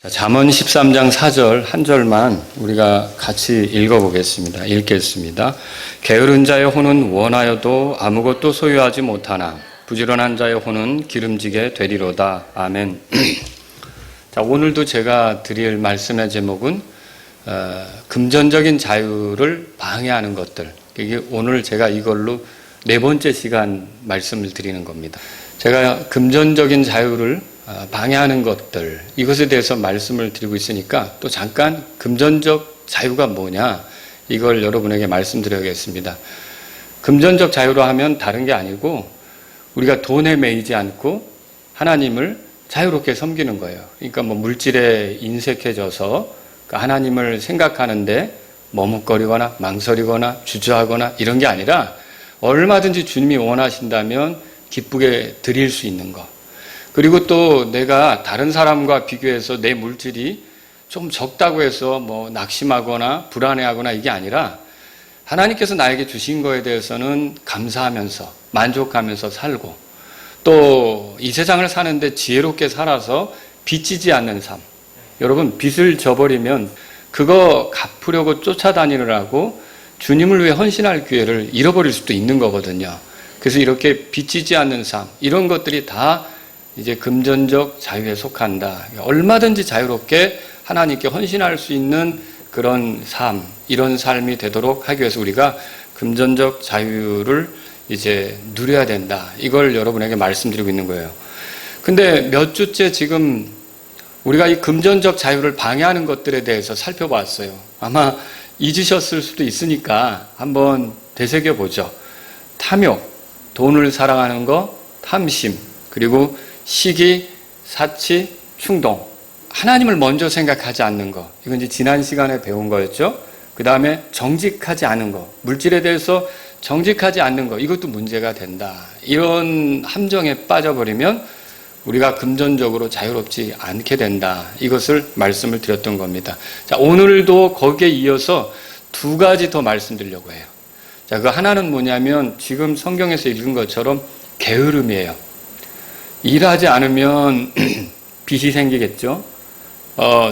잠언 13장 4절 한 절만 우리가 같이 읽어보겠습니다. 읽겠습니다. 게으른 자의 혼은 원하여도 아무것도 소유하지 못하나 부지런한 자의 혼은 기름지게 되리로다. 아멘. 자, 오늘도 제가 드릴 말씀의 제목은 금전적인 자유를 방해하는 것들. 이게 오늘 제가 이걸로 네 번째 시간 말씀을 드리는 겁니다. 제가 금전적인 자유를 방해하는 것들, 이것에 대해서 말씀을 드리고 있으니까 또 잠깐 금전적 자유가 뭐냐, 이걸 여러분에게 말씀드려야겠습니다. 금전적 자유로 하면 다른 게 아니고 우리가 돈에 매이지 않고 하나님을 자유롭게 섬기는 거예요. 그러니까 물질에 인색해져서 하나님을 생각하는데 머뭇거리거나 망설이거나 주저하거나 이런 게 아니라 얼마든지 주님이 원하신다면 기쁘게 드릴 수 있는 것. 그리고 또 내가 다른 사람과 비교해서 내 물질이 좀 적다고 해서 낙심하거나 불안해하거나 이게 아니라 하나님께서 나에게 주신 거에 대해서는 감사하면서 만족하면서 살고 또 이 세상을 사는데 지혜롭게 살아서 빚지지 않는 삶. 여러분, 빚을 져버리면 그거 갚으려고 쫓아다니느라고 주님을 위해 헌신할 기회를 잃어버릴 수도 있는 거거든요. 그래서 이렇게 빚지지 않는 삶, 이런 것들이 다 이제 금전적 자유에 속한다. 얼마든지 자유롭게 하나님께 헌신할 수 있는 그런 삶, 이런 삶이 되도록 하기 위해서 우리가 금전적 자유를 이제 누려야 된다. 이걸 여러분에게 말씀드리고 있는 거예요. 근데 몇 주째 지금 우리가 이 금전적 자유를 방해하는 것들에 대해서 살펴봤어요. 아마 잊으셨을 수도 있으니까 한번 되새겨보죠. 탐욕, 돈을 사랑하는 거, 탐심, 그리고 시기, 사치, 충동. 하나님을 먼저 생각하지 않는 거. 이건 이제 지난 시간에 배운 거였죠. 그 다음에 정직하지 않은 거. 물질에 대해서 정직하지 않는 거. 이것도 문제가 된다. 이런 함정에 빠져버리면 우리가 금전적으로 자유롭지 않게 된다. 이것을 말씀을 드렸던 겁니다. 자, 오늘도 거기에 이어서 두 가지 더 말씀드리려고 해요. 자, 그 하나는 뭐냐면 지금 성경에서 읽은 것처럼 게으름이에요. 일하지 않으면 빚이 생기겠죠.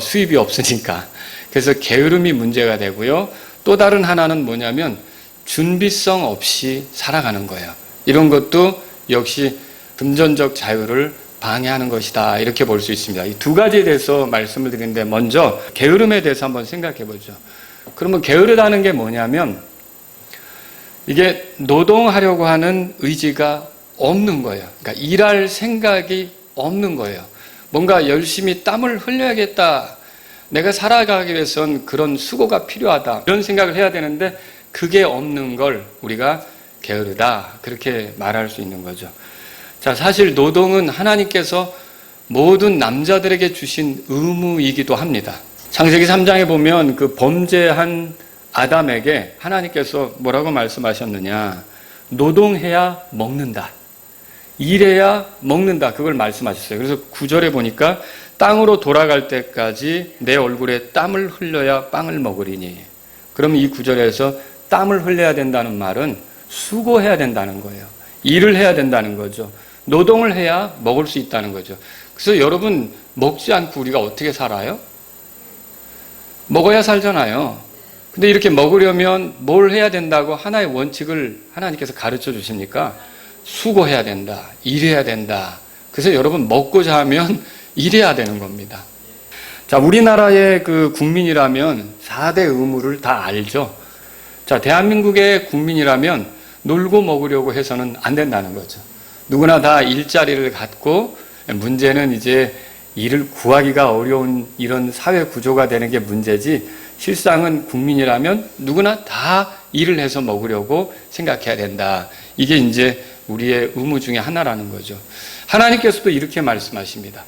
수입이 없으니까. 그래서 게으름이 문제가 되고요. 또 다른 하나는 뭐냐면 준비성 없이 살아가는 거예요. 이런 것도 역시 금전적 자유를 방해하는 것이다. 이렇게 볼 수 있습니다. 이 두 가지에 대해서 말씀을 드리는데 먼저 게으름에 대해서 한번 생각해 보죠. 그러면 게으르다는 게 뭐냐면 이게 노동하려고 하는 의지가 없는 거예요. 그러니까 일할 생각이 없는 거예요. 뭔가 열심히 땀을 흘려야겠다. 내가 살아가기 위해선 그런 수고가 필요하다. 이런 생각을 해야 되는데 그게 없는 걸 우리가 게으르다. 그렇게 말할 수 있는 거죠. 자, 사실 노동은 하나님께서 모든 남자들에게 주신 의무이기도 합니다. 창세기 3장에 보면 그 범죄한 아담에게 하나님께서 뭐라고 말씀하셨느냐. 노동해야 먹는다. 일해야 먹는다. 그걸 말씀하셨어요. 그래서 9절에 보니까 땅으로 돌아갈 때까지 내 얼굴에 땀을 흘려야 빵을 먹으리니. 그러면 이 9절에서 땀을 흘려야 된다는 말은 수고해야 된다는 거예요. 일을 해야 된다는 거죠. 노동을 해야 먹을 수 있다는 거죠. 그래서 여러분, 먹지 않고 우리가 어떻게 살아요? 먹어야 살잖아요. 근데 이렇게 먹으려면 뭘 해야 된다고 하나의 원칙을 하나님께서 가르쳐 주십니까? 수고해야 된다. 일해야 된다. 그래서 여러분, 먹고자 하면 일해야 되는 겁니다. 자, 우리나라의 그 국민이라면 4대 의무를 다 알죠. 자, 대한민국의 국민이라면 놀고 먹으려고 해서는 안 된다는 거죠. 누구나 다 일자리를 갖고, 문제는 이제 일을 구하기가 어려운 이런 사회 구조가 되는 게 문제지, 실상은 국민이라면 누구나 다 일을 해서 먹으려고 생각해야 된다. 이게 이제 우리의 의무 중에 하나라는 거죠. 하나님께서도 이렇게 말씀하십니다.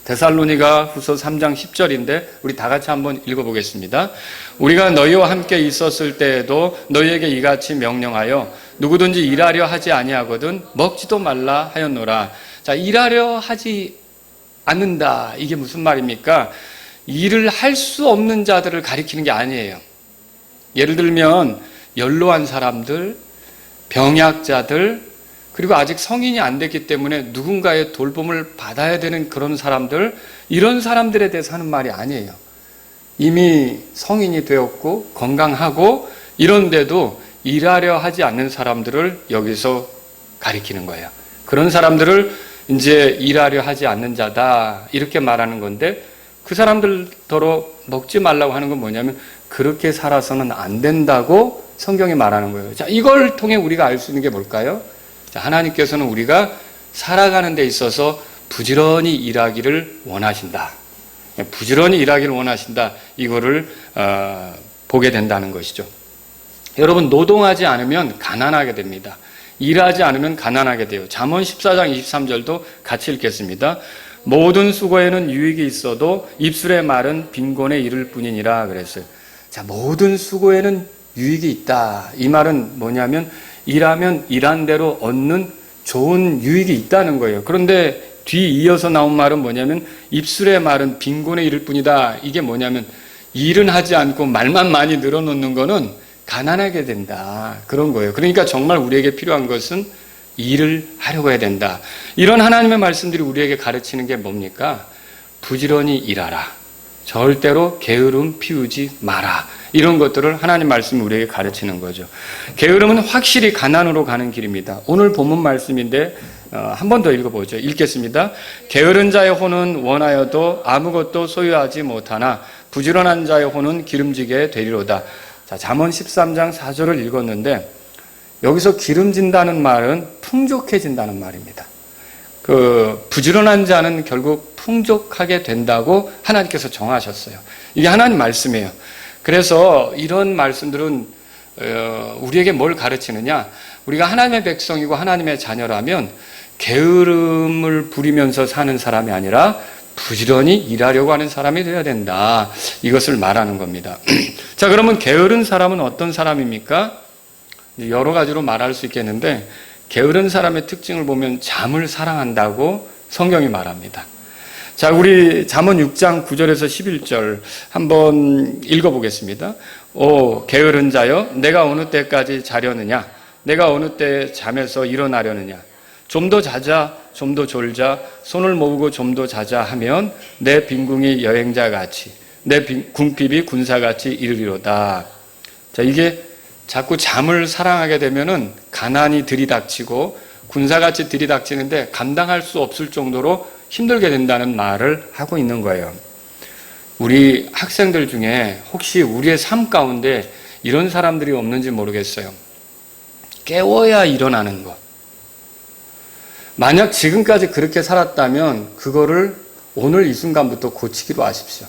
데살로니가 후서 3장 10절인데 우리 다 같이 한번 읽어보겠습니다. 우리가 너희와 함께 있었을 때에도 너희에게 이같이 명령하여 누구든지 일하려 하지 아니하거든 먹지도 말라 하였노라. 자, 일하려 하지 않는다. 이게 무슨 말입니까? 일을 할 수 없는 자들을 가리키는 게 아니에요. 예를 들면 연로한 사람들, 병약자들, 그리고 아직 성인이 안 됐기 때문에 누군가의 돌봄을 받아야 되는 그런 사람들, 이런 사람들에 대해서 하는 말이 아니에요. 이미 성인이 되었고 건강하고 이런데도 일하려 하지 않는 사람들을 여기서 가리키는 거예요. 그런 사람들을 이제 일하려 하지 않는 자다 이렇게 말하는 건데, 그 사람들더러 먹지 말라고 하는 건 뭐냐면 그렇게 살아서는 안 된다고 성경이 말하는 거예요. 자, 이걸 통해 우리가 알 수 있는 게 뭘까요? 자, 하나님께서는 우리가 살아가는 데 있어서 부지런히 일하기를 원하신다. 부지런히 일하기를 원하신다. 이거를 보게 된다는 것이죠. 여러분, 노동하지 않으면 가난하게 됩니다. 일하지 않으면 가난하게 돼요. 잠언 14장 23절도 같이 읽겠습니다. 모든 수고에는 유익이 있어도 입술의 말은 빈곤에 이를 뿐이니라 그랬어요. 자, 모든 수고에는 유익이 있다. 이 말은 뭐냐면 일하면 일한 대로 얻는 좋은 유익이 있다는 거예요. 그런데 뒤 이어서 나온 말은 뭐냐면 입술의 말은 빈곤에 이를 뿐이다. 이게 뭐냐면 일은 하지 않고 말만 많이 늘어놓는 거는 가난하게 된다. 그런 거예요. 그러니까 정말 우리에게 필요한 것은 일을 하려고 해야 된다. 이런 하나님의 말씀들이 우리에게 가르치는 게 뭡니까? 부지런히 일하라. 절대로 게으름 피우지 마라. 이런 것들을 하나님 말씀이 우리에게 가르치는 거죠. 게으름은 확실히 가난으로 가는 길입니다. 오늘 본문 말씀인데 한 번 더 읽어보죠. 읽겠습니다. 게으른 자의 혼은 원하여도 아무것도 소유하지 못하나 부지런한 자의 혼은 기름지게 되리로다. 자, 잠언 13장 4절을 읽었는데 여기서 기름진다는 말은 풍족해진다는 말입니다. 부지런한 자는 결국 풍족하게 된다고 하나님께서 정하셨어요. 이게 하나님 말씀이에요. 그래서 이런 말씀들은 우리에게 뭘 가르치느냐? 우리가 하나님의 백성이고 하나님의 자녀라면 게으름을 부리면서 사는 사람이 아니라 부지런히 일하려고 하는 사람이 되어야 된다. 이것을 말하는 겁니다. 자, 그러면 게으른 사람은 어떤 사람입니까? 여러 가지로 말할 수 있겠는데 게으른 사람의 특징을 보면 잠을 사랑한다고 성경이 말합니다. 자, 우리 잠언 6장 9절에서 11절 한번 읽어보겠습니다. 오 게으른 자여, 내가 어느 때까지 자려느냐? 내가 어느 때 잠에서 일어나려느냐? 좀 더 자자, 좀 더 졸자, 손을 모으고 좀 더 자자 하면 내 빈궁이 여행자같이, 내 궁핍이 군사같이 이르리로다. 자, 이게 자꾸 잠을 사랑하게 되면은 가난이 들이닥치고 군사같이 들이닥치는데 감당할 수 없을 정도로 힘들게 된다는 말을 하고 있는 거예요. 우리 학생들 중에 혹시 우리의 삶 가운데 이런 사람들이 없는지 모르겠어요. 깨워야 일어나는 것. 만약 지금까지 그렇게 살았다면 그거를 오늘 이 순간부터 고치기로 하십시오.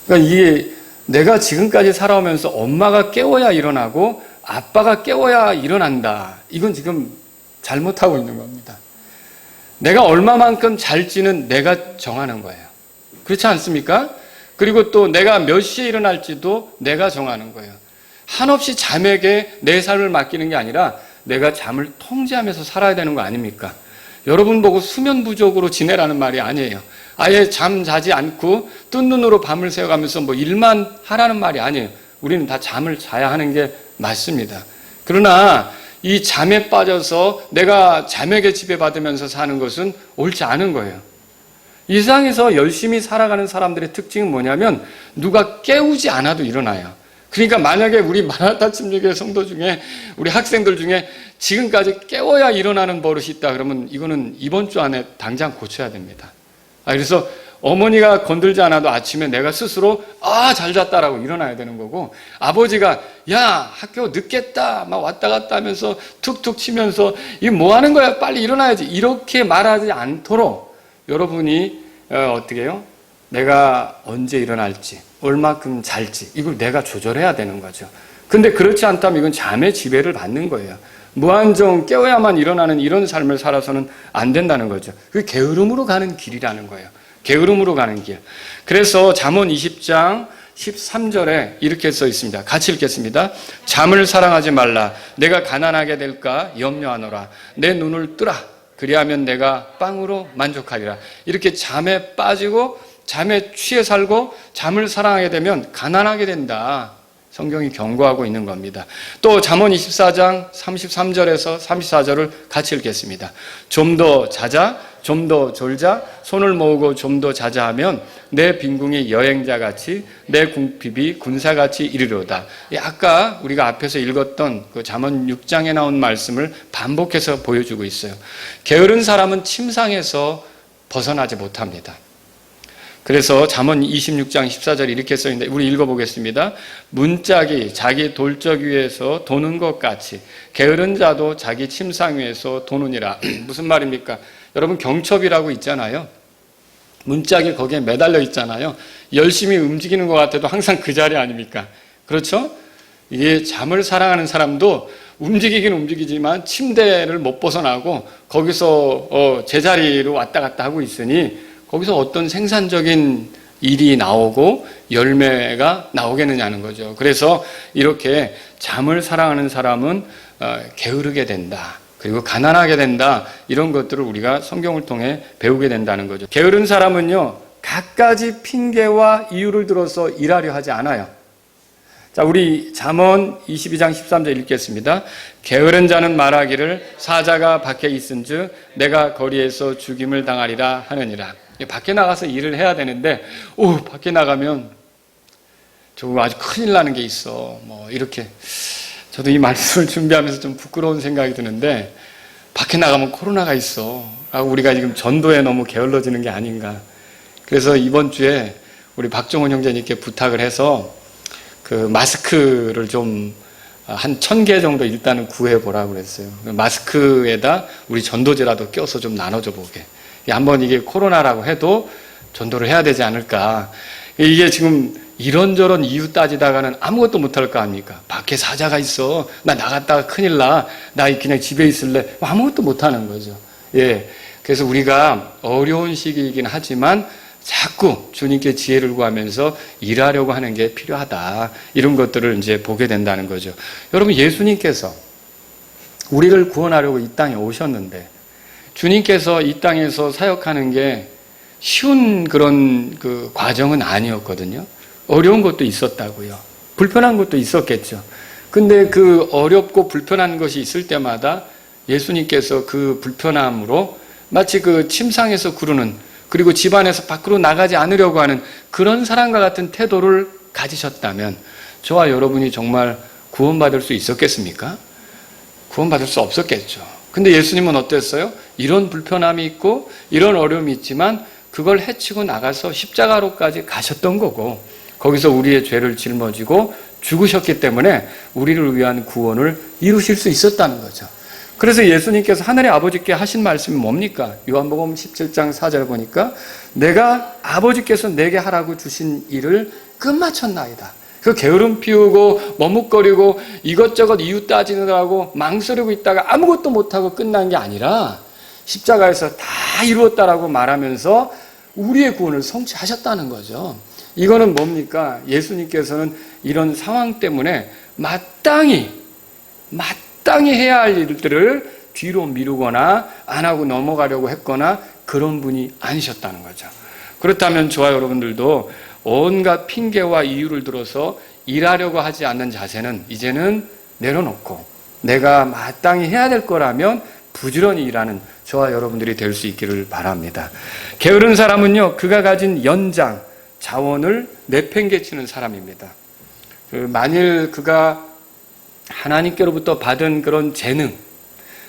그러니까 이게 내가 지금까지 살아오면서 엄마가 깨워야 일어나고 아빠가 깨워야 일어난다. 이건 지금 잘못하고 있는 겁니다. 내가 얼마만큼 잘지는 내가 정하는 거예요. 그렇지 않습니까? 그리고 또 내가 몇 시에 일어날지도 내가 정하는 거예요. 한없이 잠에게 내 삶을 맡기는 게 아니라 내가 잠을 통제하면서 살아야 되는 거 아닙니까? 여러분 보고 수면 부족으로 지내라는 말이 아니에요. 아예 잠 자지 않고 뜬 눈으로 밤을 새워가면서 뭐 일만 하라는 말이 아니에요. 우리는 다 잠을 자야 하는 게 맞습니다. 그러나 이 잠에 빠져서 내가 잠에게 지배받으면서 사는 것은 옳지 않은 거예요. 이 세상에서 열심히 살아가는 사람들의 특징은 뭐냐면 누가 깨우지 않아도 일어나요. 그러니까 만약에 우리 마라나타 침례교회 성도 중에 우리 학생들 중에 지금까지 깨워야 일어나는 버릇이 있다 그러면 이거는 이번 주 안에 당장 고쳐야 됩니다. 그래서 어머니가 건들지 않아도 아침에 내가 스스로 잘 잤다라고 일어나야 되는 거고, 아버지가 야 학교 늦겠다 막 왔다 갔다 하면서 툭툭 치면서 이거 뭐 하는 거야 빨리 일어나야지 이렇게 말하지 않도록 여러분이 어떻게 해요? 내가 언제 일어날지 얼마큼 잘지 이걸 내가 조절해야 되는 거죠. 근데 그렇지 않다면 이건 잠의 지배를 받는 거예요. 무한정 깨워야만 일어나는 이런 삶을 살아서는 안 된다는 거죠. 그게 게으름으로 가는 길이라는 거예요. 게으름으로 가는 길. 그래서 잠언 20장 13절에 이렇게 써 있습니다. 같이 읽겠습니다. 잠을 사랑하지 말라. 내가 가난하게 될까 염려하노라. 내 눈을 뜨라. 그리하면 내가 빵으로 만족하리라. 이렇게 잠에 빠지고 잠에 취해 살고 잠을 사랑하게 되면 가난하게 된다. 성경이 경고하고 있는 겁니다. 또 잠언 24장 33절에서 34절을 같이 읽겠습니다. 좀 더 자자, 좀 더 졸자, 손을 모으고 좀 더 자자 하면 내 빈궁이 여행자같이 내 궁핍이 군사같이 이르로다. 아까 우리가 앞에서 읽었던 그 잠언 6장에 나온 말씀을 반복해서 보여주고 있어요. 게으른 사람은 침상에서 벗어나지 못합니다. 그래서 잠언 26장 14절 이렇게 써있는데 우리 읽어보겠습니다. 문짝이 자기 돌적 위에서 도는 것 같이 게으른 자도 자기 침상 위에서 도느니라. 무슨 말입니까? 여러분 경첩이라고 있잖아요. 문짝이 거기에 매달려 있잖아요. 열심히 움직이는 것 같아도 항상 그 자리 아닙니까? 그렇죠? 이게 잠을 사랑하는 사람도 움직이긴 움직이지만 침대를 못 벗어나고 거기서 제자리로 왔다 갔다 하고 있으니 거기서 어떤 생산적인 일이 나오고 열매가 나오겠느냐는 거죠. 그래서 이렇게 잠을 사랑하는 사람은 게으르게 된다. 그리고 가난하게 된다. 이런 것들을 우리가 성경을 통해 배우게 된다는 거죠. 게으른 사람은요, 갖가지 핑계와 이유를 들어서 일하려 하지 않아요. 자, 우리 잠언 22장 13절 읽겠습니다. 게으른 자는 말하기를 사자가 밖에 있은즉 내가 거리에서 죽임을 당하리라 하느니라. 밖에 나가서 일을 해야 되는데, 밖에 나가면 저거 아주 큰일 나는 게 있어. 이렇게. 저도 이 말씀을 준비하면서 좀 부끄러운 생각이 드는데, 밖에 나가면 코로나가 있어. 라고 우리가 지금 전도에 너무 게을러지는 게 아닌가. 그래서 이번 주에 우리 박종원 형제님께 부탁을 해서 그 마스크를 좀 한 1000개 정도 일단은 구해보라고 그랬어요. 마스크에다 우리 전도제라도 껴서 좀 나눠줘 보게. 한번 이게 코로나라고 해도 전도를 해야 되지 않을까. 이게 지금 이런저런 이유 따지다가는 아무것도 못할 거 아닙니까? 밖에 사자가 있어. 나 나갔다가 큰일 나. 나 그냥 집에 있을래. 아무것도 못하는 거죠. 예. 그래서 우리가 어려운 시기이긴 하지만 자꾸 주님께 지혜를 구하면서 일하려고 하는 게 필요하다. 이런 것들을 이제 보게 된다는 거죠. 여러분, 예수님께서 우리를 구원하려고 이 땅에 오셨는데 주님께서 이 땅에서 사역하는 게 쉬운 그런 그 과정은 아니었거든요. 어려운 것도 있었다고요. 불편한 것도 있었겠죠. 근데 그 어렵고 불편한 것이 있을 때마다 예수님께서 그 불편함으로 마치 그 침상에서 구르는, 그리고 집안에서 밖으로 나가지 않으려고 하는 그런 사람과 같은 태도를 가지셨다면 저와 여러분이 정말 구원받을 수 있었겠습니까? 구원받을 수 없었겠죠. 근데 예수님은 어땠어요? 이런 불편함이 있고 이런 어려움이 있지만 그걸 헤치고 나가서 십자가로까지 가셨던 거고, 거기서 우리의 죄를 짊어지고 죽으셨기 때문에 우리를 위한 구원을 이루실 수 있었다는 거죠. 그래서 예수님께서 하늘의 아버지께 하신 말씀이 뭡니까? 요한복음 17장 4절 보니까 내가 아버지께서 내게 하라고 주신 일을 끝마쳤나이다. 그 게으름 피우고 머뭇거리고 이것저것 이유 따지느라고 망설이고 있다가 아무것도 못하고 끝난 게 아니라 십자가에서 다 이루었다라고 말하면서 우리의 구원을 성취하셨다는 거죠. 이거는 뭡니까? 예수님께서는 이런 상황 때문에 마땅히 해야 할 일들을 뒤로 미루거나 안 하고 넘어가려고 했거나 그런 분이 아니셨다는 거죠. 그렇다면 저와 여러분들도 온갖 핑계와 이유를 들어서 일하려고 하지 않는 자세는 이제는 내려놓고 내가 마땅히 해야 될 거라면 부지런히 일하는 저와 여러분들이 될 수 있기를 바랍니다. 게으른 사람은요, 그가 가진 연장, 자원을 내팽개치는 사람입니다. 만일 그가 하나님께로부터 받은 그런 재능,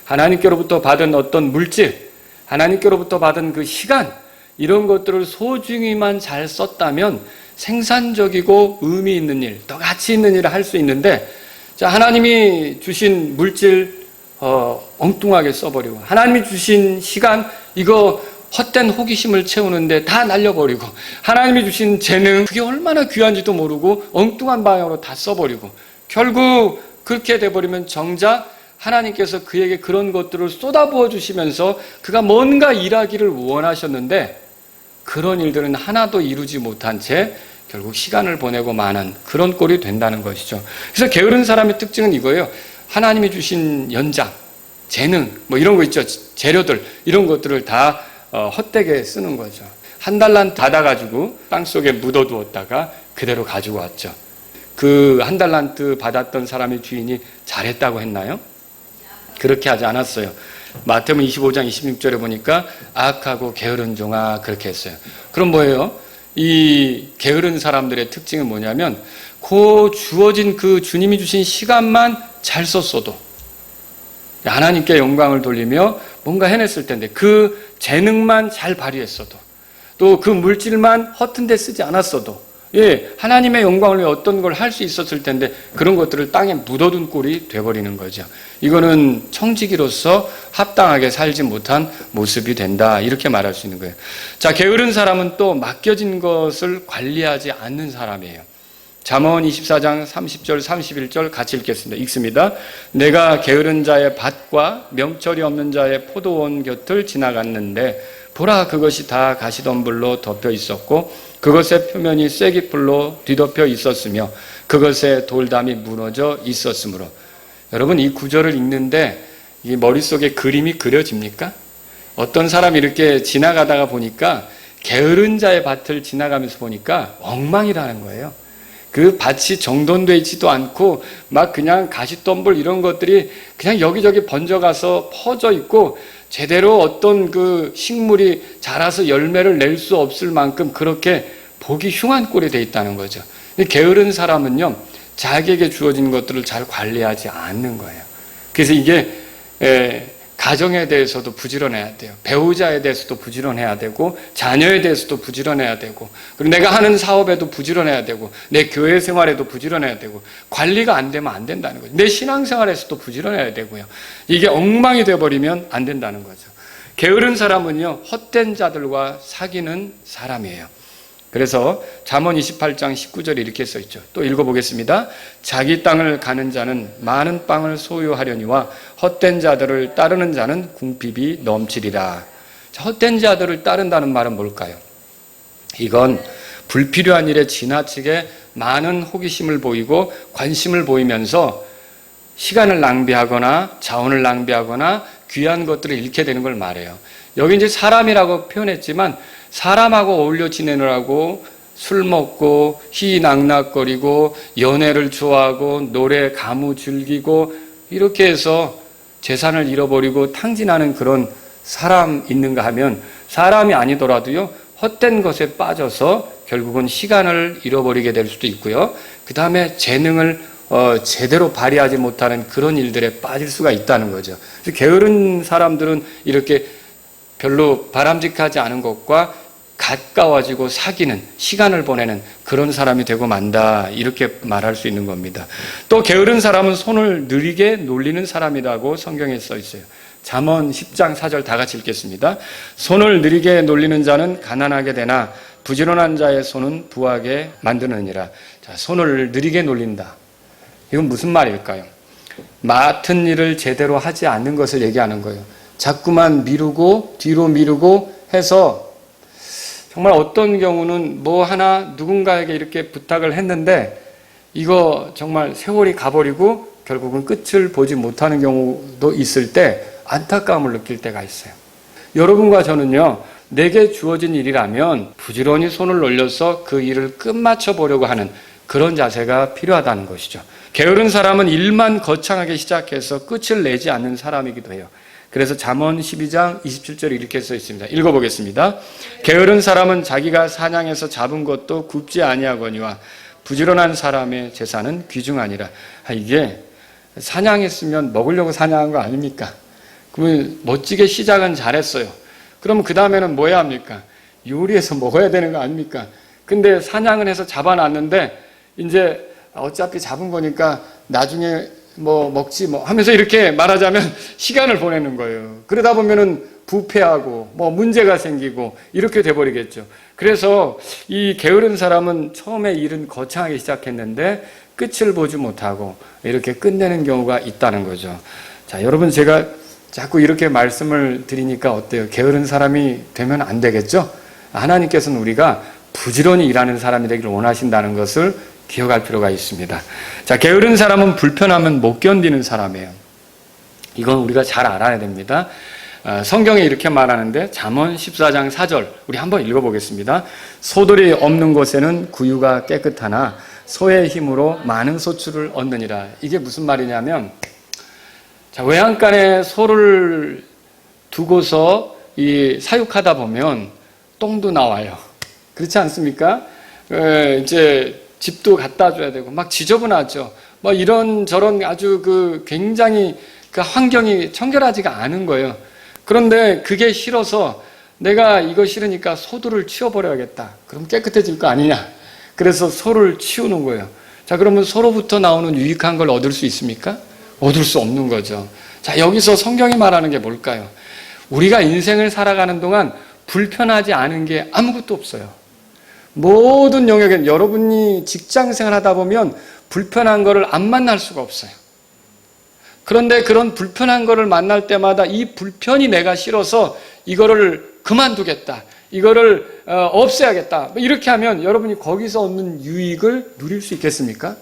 하나님께로부터 받은 어떤 물질, 하나님께로부터 받은 그 시간, 이런 것들을 소중히만 잘 썼다면 생산적이고 의미 있는 일, 더 가치 있는 일을 할 수 있는데, 자, 하나님이 주신 물질 엉뚱하게 써버리고, 하나님이 주신 시간, 이거 헛된 호기심을 채우는데 다 날려버리고, 하나님이 주신 재능, 그게 얼마나 귀한지도 모르고 엉뚱한 방향으로 다 써버리고, 결국 그렇게 돼버리면 정작 하나님께서 그에게 그런 것들을 쏟아부어 주시면서 그가 뭔가 일하기를 원하셨는데 그런 일들은 하나도 이루지 못한 채 결국 시간을 보내고 마는 그런 꼴이 된다는 것이죠. 그래서 게으른 사람의 특징은 이거예요. 하나님이 주신 연장, 재능, 이런 거 있죠. 재료들, 이런 것들을 다 헛되게 쓰는 거죠. 한 달란 닫아가지고 땅속에 묻어두었다가 그대로 가지고 왔죠. 그 한 달란트 받았던 사람의 주인이 잘했다고 했나요? 그렇게 하지 않았어요. 마태복음 25장 26절에 보니까 악하고 게으른 종아 그렇게 했어요. 그럼 뭐예요? 이 게으른 사람들의 특징은 뭐냐면 그 주어진 그 주님이 주신 시간만 잘 썼어도 하나님께 영광을 돌리며 뭔가 해냈을 텐데 그 재능만 잘 발휘했어도 또 그 물질만 허튼 데 쓰지 않았어도 하나님의 영광을 위해 어떤 걸 할 수 있었을 텐데 그런 것들을 땅에 묻어둔 꼴이 돼버리는 거죠. 이거는 청지기로서 합당하게 살지 못한 모습이 된다 이렇게 말할 수 있는 거예요. 자, 게으른 사람은 또 맡겨진 것을 관리하지 않는 사람이에요. 잠언 24장 30절 31절 같이 읽습니다. 내가 게으른 자의 밭과 명철이 없는 자의 포도원 곁을 지나갔는데 보라 그것이 다 가시덤불로 덮여 있었고 그것의 표면이 쐐기풀로 뒤덮여 있었으며 그것의 돌담이 무너져 있었으므로. 여러분 이 구절을 읽는데 이 머릿속에 그림이 그려집니까? 어떤 사람이 이렇게 지나가다가 보니까 게으른 자의 밭을 지나가면서 보니까 엉망이라는 거예요. 그 밭이 정돈되어 있지도 않고 막 그냥 가시덤불 이런 것들이 그냥 여기저기 번져가서 퍼져 있고 제대로 어떤 그 식물이 자라서 열매를 낼 수 없을 만큼 그렇게 보기 흉한 꼴이 돼 있다는 거죠. 게으른 사람은요, 자기에게 주어진 것들을 잘 관리하지 않는 거예요. 그래서 이게 가정에 대해서도 부지런해야 돼요. 배우자에 대해서도 부지런해야 되고 자녀에 대해서도 부지런해야 되고 그리고 내가 하는 사업에도 부지런해야 되고 내 교회 생활에도 부지런해야 되고 관리가 안 되면 안 된다는 거죠. 내 신앙생활에서도 부지런해야 되고요. 이게 엉망이 되어버리면 안 된다는 거죠. 게으른 사람은요, 헛된 자들과 사귀는 사람이에요. 그래서 잠언 28장 19절에 이렇게 써있죠. 또 읽어보겠습니다. 자기 땅을 가는 자는 많은 빵을 소유하려니와 헛된 자들을 따르는 자는 궁핍이 넘치리라. 헛된 자들을 따른다는 말은 뭘까요? 이건 불필요한 일에 지나치게 많은 호기심을 보이고 관심을 보이면서 시간을 낭비하거나 자원을 낭비하거나 귀한 것들을 잃게 되는 걸 말해요. 여기 이제 사람이라고 표현했지만 사람하고 어울려 지내느라고 술 먹고 희낙낙거리고 연애를 좋아하고 노래 가무 즐기고 이렇게 해서 재산을 잃어버리고 탕진하는 그런 사람 있는가 하면 사람이 아니더라도요 헛된 것에 빠져서 결국은 시간을 잃어버리게 될 수도 있고요. 그 다음에 재능을 제대로 발휘하지 못하는 그런 일들에 빠질 수가 있다는 거죠. 그래서 게으른 사람들은 이렇게 별로 바람직하지 않은 것과 가까워지고 사귀는 시간을 보내는 그런 사람이 되고 만다 이렇게 말할 수 있는 겁니다. 또 게으른 사람은 손을 느리게 놀리는 사람이라고 성경에 써 있어요. 잠언 10장 4절 다 같이 읽겠습니다. 손을 느리게 놀리는 자는 가난하게 되나 부지런한 자의 손은 부하게 만드느니라. 자, 손을 느리게 놀린다. 이건 무슨 말일까요? 맡은 일을 제대로 하지 않는 것을 얘기하는 거예요. 자꾸만 미루고 뒤로 미루고 해서 정말 어떤 경우는 뭐 하나 누군가에게 이렇게 부탁을 했는데 이거 정말 세월이 가버리고 결국은 끝을 보지 못하는 경우도 있을 때 안타까움을 느낄 때가 있어요. 여러분과 저는요, 내게 주어진 일이라면 부지런히 손을 놀려서 그 일을 끝마쳐 보려고 하는 그런 자세가 필요하다는 것이죠. 게으른 사람은 일만 거창하게 시작해서 끝을 내지 않는 사람이기도 해요. 그래서 잠언 12장 27절에 이렇게 써 있습니다. 읽어보겠습니다. 게으른 사람은 자기가 사냥해서 잡은 것도 굽지 아니하거니와 부지런한 사람의 재산은 귀중하니라. 이게 사냥했으면 먹으려고 사냥한 거 아닙니까? 그러면 멋지게 시작은 잘했어요. 그러면 그 다음에는 뭐 해야 합니까? 요리해서 먹어야 되는 거 아닙니까? 근데 사냥을 해서 잡아놨는데 이제 어차피 잡은 거니까 나중에 뭐 먹지 뭐 하면서 이렇게 말하자면 시간을 보내는 거예요. 그러다 보면은 부패하고 뭐 문제가 생기고 이렇게 돼버리겠죠. 그래서 이 게으른 사람은 처음에 일은 거창하게 시작했는데 끝을 보지 못하고 이렇게 끝내는 경우가 있다는 거죠. 자, 여러분 제가 자꾸 이렇게 말씀을 드리니까 어때요? 게으른 사람이 되면 안 되겠죠? 하나님께서는 우리가 부지런히 일하는 사람이 되기를 원하신다는 것을 기억할 필요가 있습니다. 자, 게으른 사람은 불편하면 못 견디는 사람이에요. 이건 우리가 잘 알아야 됩니다. 성경에 이렇게 말하는데 잠언 14장 4절 우리 한번 읽어보겠습니다. 소들이 없는 곳에는 구유가 깨끗하나 소의 힘으로 많은 소출을 얻느니라. 이게 무슨 말이냐면, 자, 외양간에 소를 두고서 이 사육하다 보면 똥도 나와요. 그렇지 않습니까? 이제 집도 갖다 줘야 되고 막 지저분하죠. 뭐 이런 저런 아주 굉장히 그 환경이 청결하지가 않은 거예요. 그런데 그게 싫어서 내가 이거 싫으니까 소들을 치워버려야겠다. 그럼 깨끗해질 거 아니냐. 그래서 소를 치우는 거예요. 자, 그러면 소로부터 나오는 유익한 걸 얻을 수 있습니까? 얻을 수 없는 거죠. 자, 여기서 성경이 말하는 게 뭘까요? 우리가 인생을 살아가는 동안 불편하지 않은 게 아무것도 없어요. 모든 영역에 여러분이 직장생활 하다 보면 불편한 거를 안 만날 수가 없어요. 그런데 그런 불편한 거를 만날 때마다 이 불편이 내가 싫어서 이거를 그만두겠다. 이거를 없애야겠다. 이렇게 하면 여러분이 거기서 얻는 유익을 누릴 수 있겠습니까?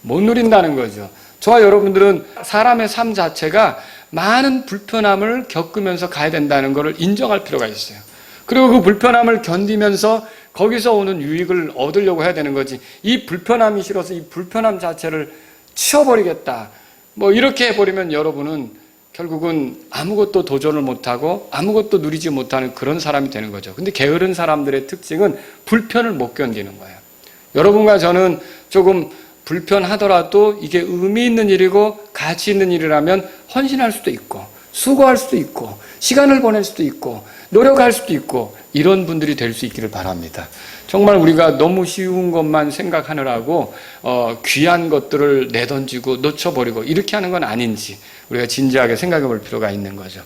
못 누린다는 거죠. 저와 여러분들은 사람의 삶 자체가 많은 불편함을 겪으면서 가야 된다는 것을 인정할 필요가 있어요. 그리고 그 불편함을 견디면서 거기서 오는 유익을 얻으려고 해야 되는 거지. 이 불편함이 싫어서 이 불편함 자체를 치워버리겠다. 뭐 이렇게 해버리면 여러분은 결국은 아무것도 도전을 못하고 아무것도 누리지 못하는 그런 사람이 되는 거죠. 근데 게으른 사람들의 특징은 불편을 못 견디는 거예요. 여러분과 저는 조금 불편하더라도 이게 의미 있는 일이고 가치 있는 일이라면 헌신할 수도 있고 수고할 수도 있고 시간을 보낼 수도 있고 노력할 수도 있고 이런 분들이 될 수 있기를 바랍니다. 정말 우리가 너무 쉬운 것만 생각하느라고 귀한 것들을 내던지고 놓쳐버리고 이렇게 하는 건 아닌지 우리가 진지하게 생각해 볼 필요가 있는 거죠.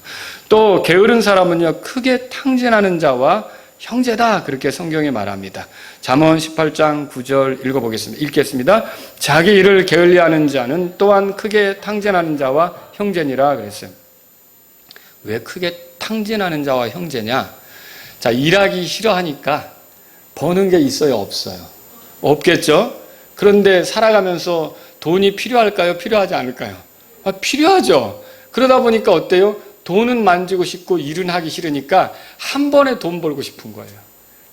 또 게으른 사람은요 크게 탕진하는 자와 형제다 그렇게 성경이 말합니다. 잠언 18장 9절 읽겠습니다. 자기 일을 게을리하는 자는 또한 크게 탕진하는 자와 형제니라 그랬어요. 왜 크게 탕진하는 자와 형제냐? 자, 일하기 싫어하니까 버는 게 있어요, 없어요? 없겠죠? 그런데 살아가면서 돈이 필요할까요? 필요하지 않을까요? 필요하죠. 그러다 보니까 어때요? 돈은 만지고 싶고 일은 하기 싫으니까 한 번에 돈 벌고 싶은 거예요.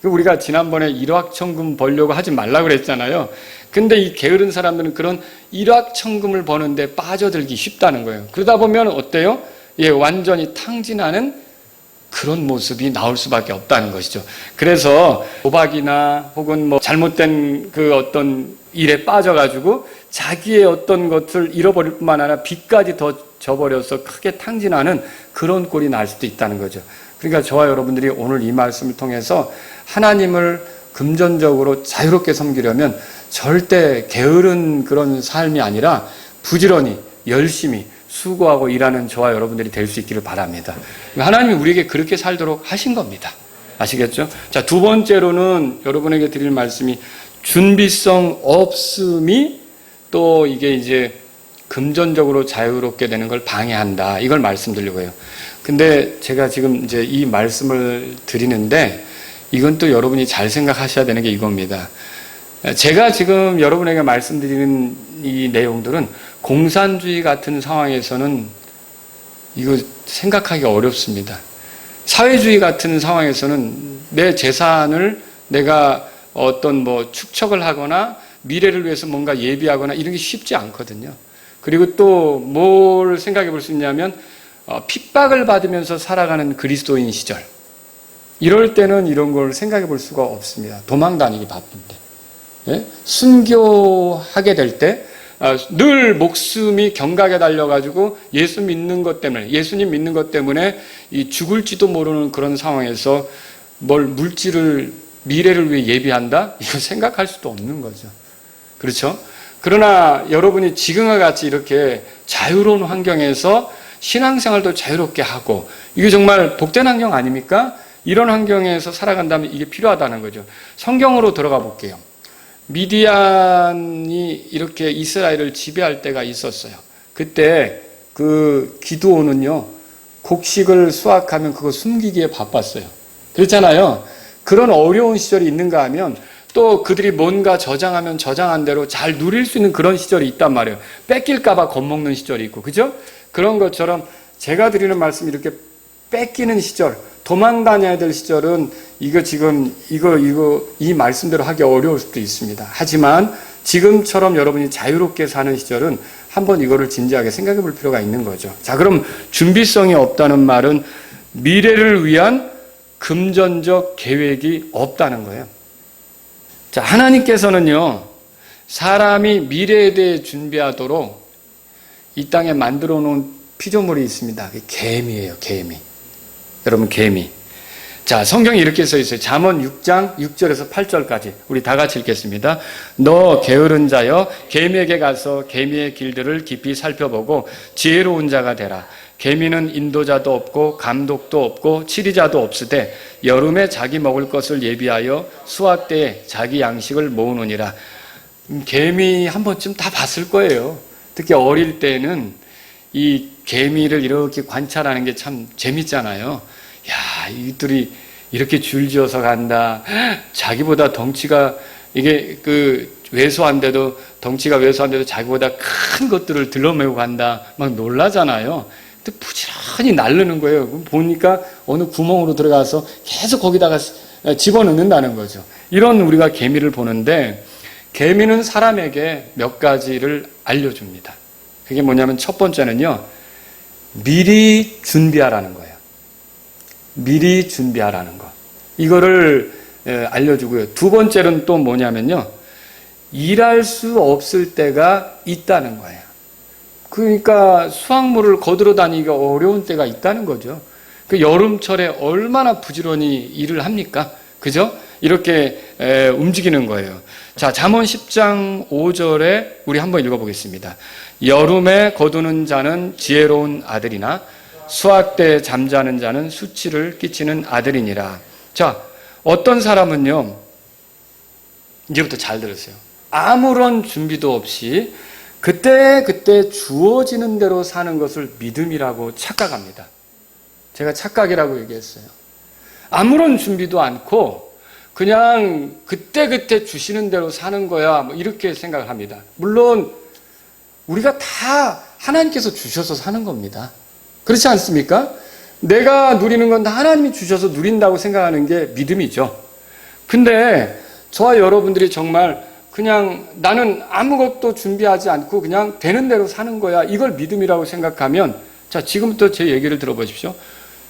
우리가 지난번에 일확천금 벌려고 하지 말라고 그랬잖아요. 근데 이 게으른 사람들은 그런 일확천금을 버는데 빠져들기 쉽다는 거예요. 그러다 보면 어때요? 예, 완전히 탕진하는 그런 모습이 나올 수밖에 없다는 것이죠. 그래서 도박이나 혹은 뭐 잘못된 그 어떤 일에 빠져가지고 자기의 어떤 것을 잃어버릴 뿐만 아니라 빚까지 더 져버려서 크게 탕진하는 그런 꼴이 날 수도 있다는 거죠. 그러니까 저와 여러분들이 오늘 이 말씀을 통해서 하나님을 금전적으로 자유롭게 섬기려면 절대 게으른 그런 삶이 아니라 부지런히 열심히 수고하고 일하는 저와 여러분들이 될 수 있기를 바랍니다. 하나님이 우리에게 그렇게 살도록 하신 겁니다. 아시겠죠? 자, 두 번째로는 여러분에게 드릴 말씀이 준비성 없음이 또 이게 이제 금전적으로 자유롭게 되는 걸 방해한다. 이걸 말씀드리려고 해요. 근데 제가 지금 이제 이 말씀을 드리는데 이건 또 여러분이 잘 생각하셔야 되는 게 이겁니다. 제가 지금 여러분에게 말씀드리는 이 내용들은 공산주의 같은 상황에서는 이거 생각하기 어렵습니다. 사회주의 같은 상황에서는 내 재산을 내가 어떤 뭐 축척을 하거나 미래를 위해서 뭔가 예비하거나 이런 게 쉽지 않거든요. 그리고 또 뭘 생각해 볼 수 있냐면 핍박을 받으면서 살아가는 그리스도인 시절 이럴 때는 이런 걸 생각해 볼 수가 없습니다. 도망 다니기 바쁜데. 예? 순교하게 될 때 늘 목숨이 경각에 달려가지고 예수 믿는 것 때문에 예수님 믿는 것 때문에 이 죽을지도 모르는 그런 상황에서 뭘 물질을 미래를 위해 예비한다? 이거 생각할 수도 없는 거죠. 그렇죠? 그러나 여러분이 지금과 같이 이렇게 자유로운 환경에서 신앙생활도 자유롭게 하고 이게 정말 복된 환경 아닙니까? 이런 환경에서 살아간다면 이게 필요하다는 거죠. 성경으로 들어가 볼게요. 미디안이 이렇게 이스라엘을 지배할 때가 있었어요. 그때 그 기드온은요, 곡식을 수확하면 그거 숨기기에 바빴어요. 그렇잖아요. 그런 어려운 시절이 있는가 하면 또 그들이 뭔가 저장하면 저장한 대로 잘 누릴 수 있는 그런 시절이 있단 말이에요. 뺏길까봐 겁먹는 시절이 있고, 그죠? 그런 것처럼 제가 드리는 말씀이 이렇게 뺏기는 시절, 도망 다녀야 될 시절은 이거 지금 이 말씀대로 하기 어려울 수도 있습니다. 하지만 지금처럼 여러분이 자유롭게 사는 시절은 한번 이거를 진지하게 생각해 볼 필요가 있는 거죠. 자, 그럼 준비성이 없다는 말은 미래를 위한 금전적 계획이 없다는 거예요. 자, 하나님께서는요, 사람이 미래에 대해 준비하도록 이 땅에 만들어 놓은 피조물이 있습니다. 그게 개미예요, 개미. 여러분, 개미. 자, 성경에 이렇게 써 있어요. 잠언 6장 6절에서 8절까지 우리 다 같이 읽겠습니다. 너 게으른 자여 개미에게 가서 개미의 길들을 깊이 살펴보고 지혜로운 자가 되라. 개미는 인도자도 없고 감독도 없고 치리자도 없으되 여름에 자기 먹을 것을 예비하여 수확 때에 자기 양식을 모으느니라. 개미 한 번쯤 다 봤을 거예요. 특히 어릴 때는 이 개미를 이렇게 관찰하는 게 참 재밌잖아요. 야, 이들이 이렇게 줄지어서 간다. 자기보다 덩치가 이게 왜소한데도 덩치가 왜소한데도 자기보다 큰 것들을 들러매고 간다. 막 놀라잖아요. 근데 부지런히 날르는 거예요. 보니까 어느 구멍으로 들어가서 계속 거기다가 집어넣는다는 거죠. 이런 우리가 개미를 보는데 개미는 사람에게 몇 가지를 알려줍니다. 그게 뭐냐면 첫 번째는요, 미리 준비하라는 거예요. 미리 준비하라는 거. 이거를 알려주고요. 두 번째는 또 뭐냐면요, 일할 수 없을 때가 있다는 거예요. 그러니까 수확물을 거들어 다니기가 어려운 때가 있다는 거죠. 그 여름철에 얼마나 부지런히 일을 합니까? 그죠? 이렇게 움직이는 거예요. 자, 잠언 10장 5절에 우리 한번 읽어보겠습니다. 여름에 거두는 자는 지혜로운 아들이나 수확 때 잠자는 자는 수치를 끼치는 아들이니라. 자, 어떤 사람은요, 이제부터 잘 들으세요. 아무런 준비도 없이 그때 주어지는 대로 사는 것을 믿음이라고 착각합니다. 제가 착각이라고 얘기했어요. 아무런 준비도 않고 그냥 그때 주시는 대로 사는 거야, 뭐 이렇게 생각을 합니다. 물론 우리가 다 하나님께서 주셔서 사는 겁니다. 그렇지 않습니까? 내가 누리는 건 다 하나님이 주셔서 누린다고 생각하는 게 믿음이죠. 근데 저와 여러분들이 정말 그냥 나는 아무것도 준비하지 않고 그냥 되는 대로 사는 거야, 이걸 믿음이라고 생각하면, 자, 지금부터 제 얘기를 들어보십시오.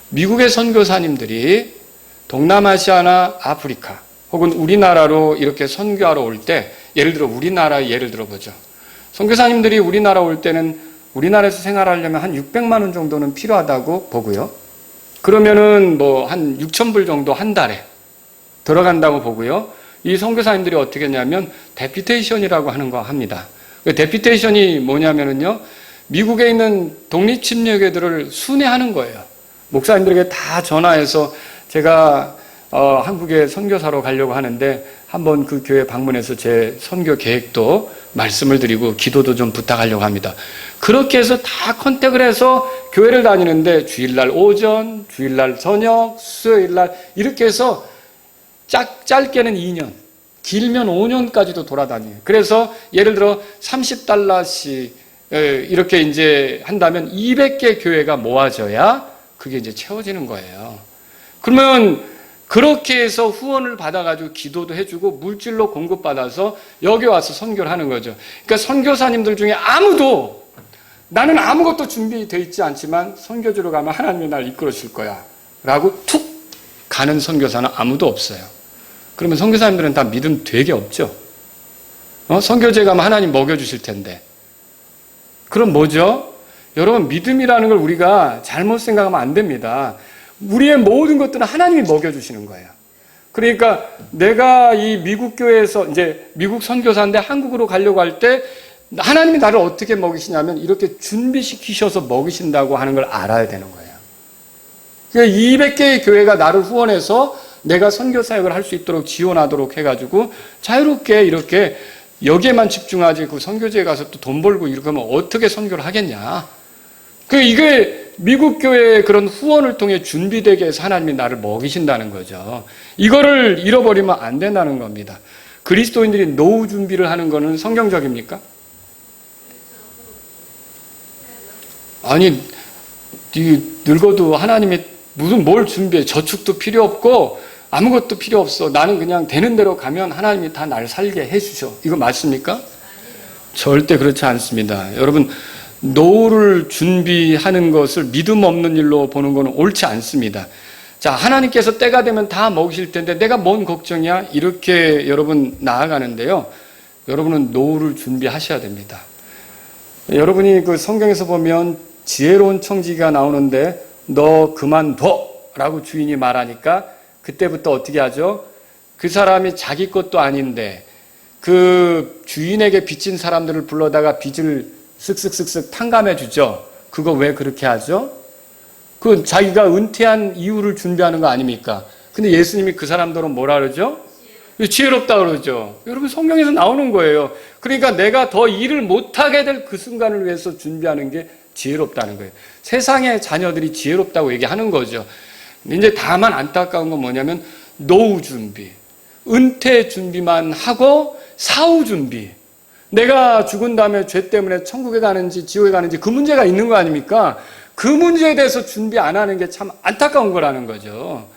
미국의 선교사님들이 동남아시아나 아프리카 혹은 우리나라로 이렇게 선교하러 올 때, 예를 들어 우리나라의 예를 들어보죠. 선교사님들이 우리나라 올 때는 우리나라에서 생활하려면 한 600만 원 정도는 필요하다고 보고요. 그러면은 뭐 한 6,000불 정도 한 달에 들어간다고 보고요. 이 선교사님들이 어떻게 했냐면 데피테이션이라고 하는 거 합니다. 그 데피테이션이 뭐냐면은요, 미국에 있는 독립침례교회들을 순회하는 거예요. 목사님들에게 다 전화해서 제가 한국에 선교사로 가려고 하는데 한번 그 교회 방문해서 제 선교 계획도 말씀을 드리고 기도도 좀 부탁하려고 합니다. 그렇게 해서 다 컨택을 해서 교회를 다니는데 주일날 오전, 주일날 저녁, 수요일날 이렇게 해서 짧게는 2년, 길면 5년까지도 돌아다녀요. 그래서 예를 들어 $30씩 이렇게 이제 한다면 200개 교회가 모아져야 그게 이제 채워지는 거예요. 그러면 그렇게 해서 후원을 받아가지고 기도도 해주고 물질로 공급받아서 여기 와서 선교를 하는 거죠. 그러니까 선교사님들 중에 아무도 나는 아무것도 준비되어 있지 않지만 선교지로 가면 하나님이 날 이끌어 줄 거야 라고 툭 가는 선교사는 아무도 없어요. 그러면 선교사님들은 다 믿음 되게 없죠. 선교지에 가면 하나님 먹여주실 텐데. 그럼 뭐죠? 여러분, 믿음이라는 걸 우리가 잘못 생각하면 안 됩니다. 우리의 모든 것들은 하나님이 먹여주시는 거예요. 그러니까 내가 이 미국 교회에서 이제 미국 선교사인데 한국으로 가려고 할 때 하나님이 나를 어떻게 먹이시냐면 이렇게 준비시키셔서 먹이신다고 하는 걸 알아야 되는 거예요. 그러니까 200개의 교회가 나를 후원해서 내가 선교 사역을 할 수 있도록 지원하도록 해가지고 자유롭게 이렇게 여기에만 집중하지 그 선교지에 가서 또 돈 벌고 이렇게 하면 어떻게 선교를 하겠냐. 이게 미국 교회의 그런 후원을 통해 준비되게 해서 하나님이 나를 먹이신다는 거죠. 이거를 잃어버리면 안 된다는 겁니다. 그리스도인들이 노후 준비를 하는 거는 성경적입니까? 아니, 늙어도 하나님이 무슨 뭘 준비해. 저축도 필요 없고 아무것도 필요 없어. 나는 그냥 되는 대로 가면 하나님이 다 날 살게 해주셔. 이거 맞습니까? 절대 그렇지 않습니다. 여러분, 노후를 준비하는 것을 믿음 없는 일로 보는 것은 옳지 않습니다. 자, 하나님께서 때가 되면 다 먹으실 텐데 내가 뭔 걱정이야? 이렇게 여러분 나아가는데요. 여러분은 노후를 준비하셔야 됩니다. 여러분이 그 성경에서 보면 지혜로운 청지기가 나오는데 너 그만둬 라고 주인이 말하니까 그때부터 어떻게 하죠? 그 사람이 자기 것도 아닌데 그 주인에게 빚진 사람들을 불러다가 빚을 쓱쓱쓱쓱 탕감해 주죠. 그거 왜 그렇게 하죠? 그 자기가 은퇴한 이유를 준비하는 거 아닙니까? 근데 예수님이 그 사람들은 뭐라 그러죠? 지혜롭다 그러죠. 여러분 성경에서 나오는 거예요. 그러니까 내가 더 일을 못하게 될 그 순간을 위해서 준비하는 게 지혜롭다는 거예요. 세상의 자녀들이 지혜롭다고 얘기하는 거죠. 이제 다만 안타까운 건 뭐냐면 노후 준비, 은퇴 준비만 하고 사후 준비. 내가 죽은 다음에 죄 때문에 천국에 가는지 지옥에 가는지 그 문제가 있는 거 아닙니까? 그 문제에 대해서 준비 안 하는 게 참 안타까운 거라는 거죠.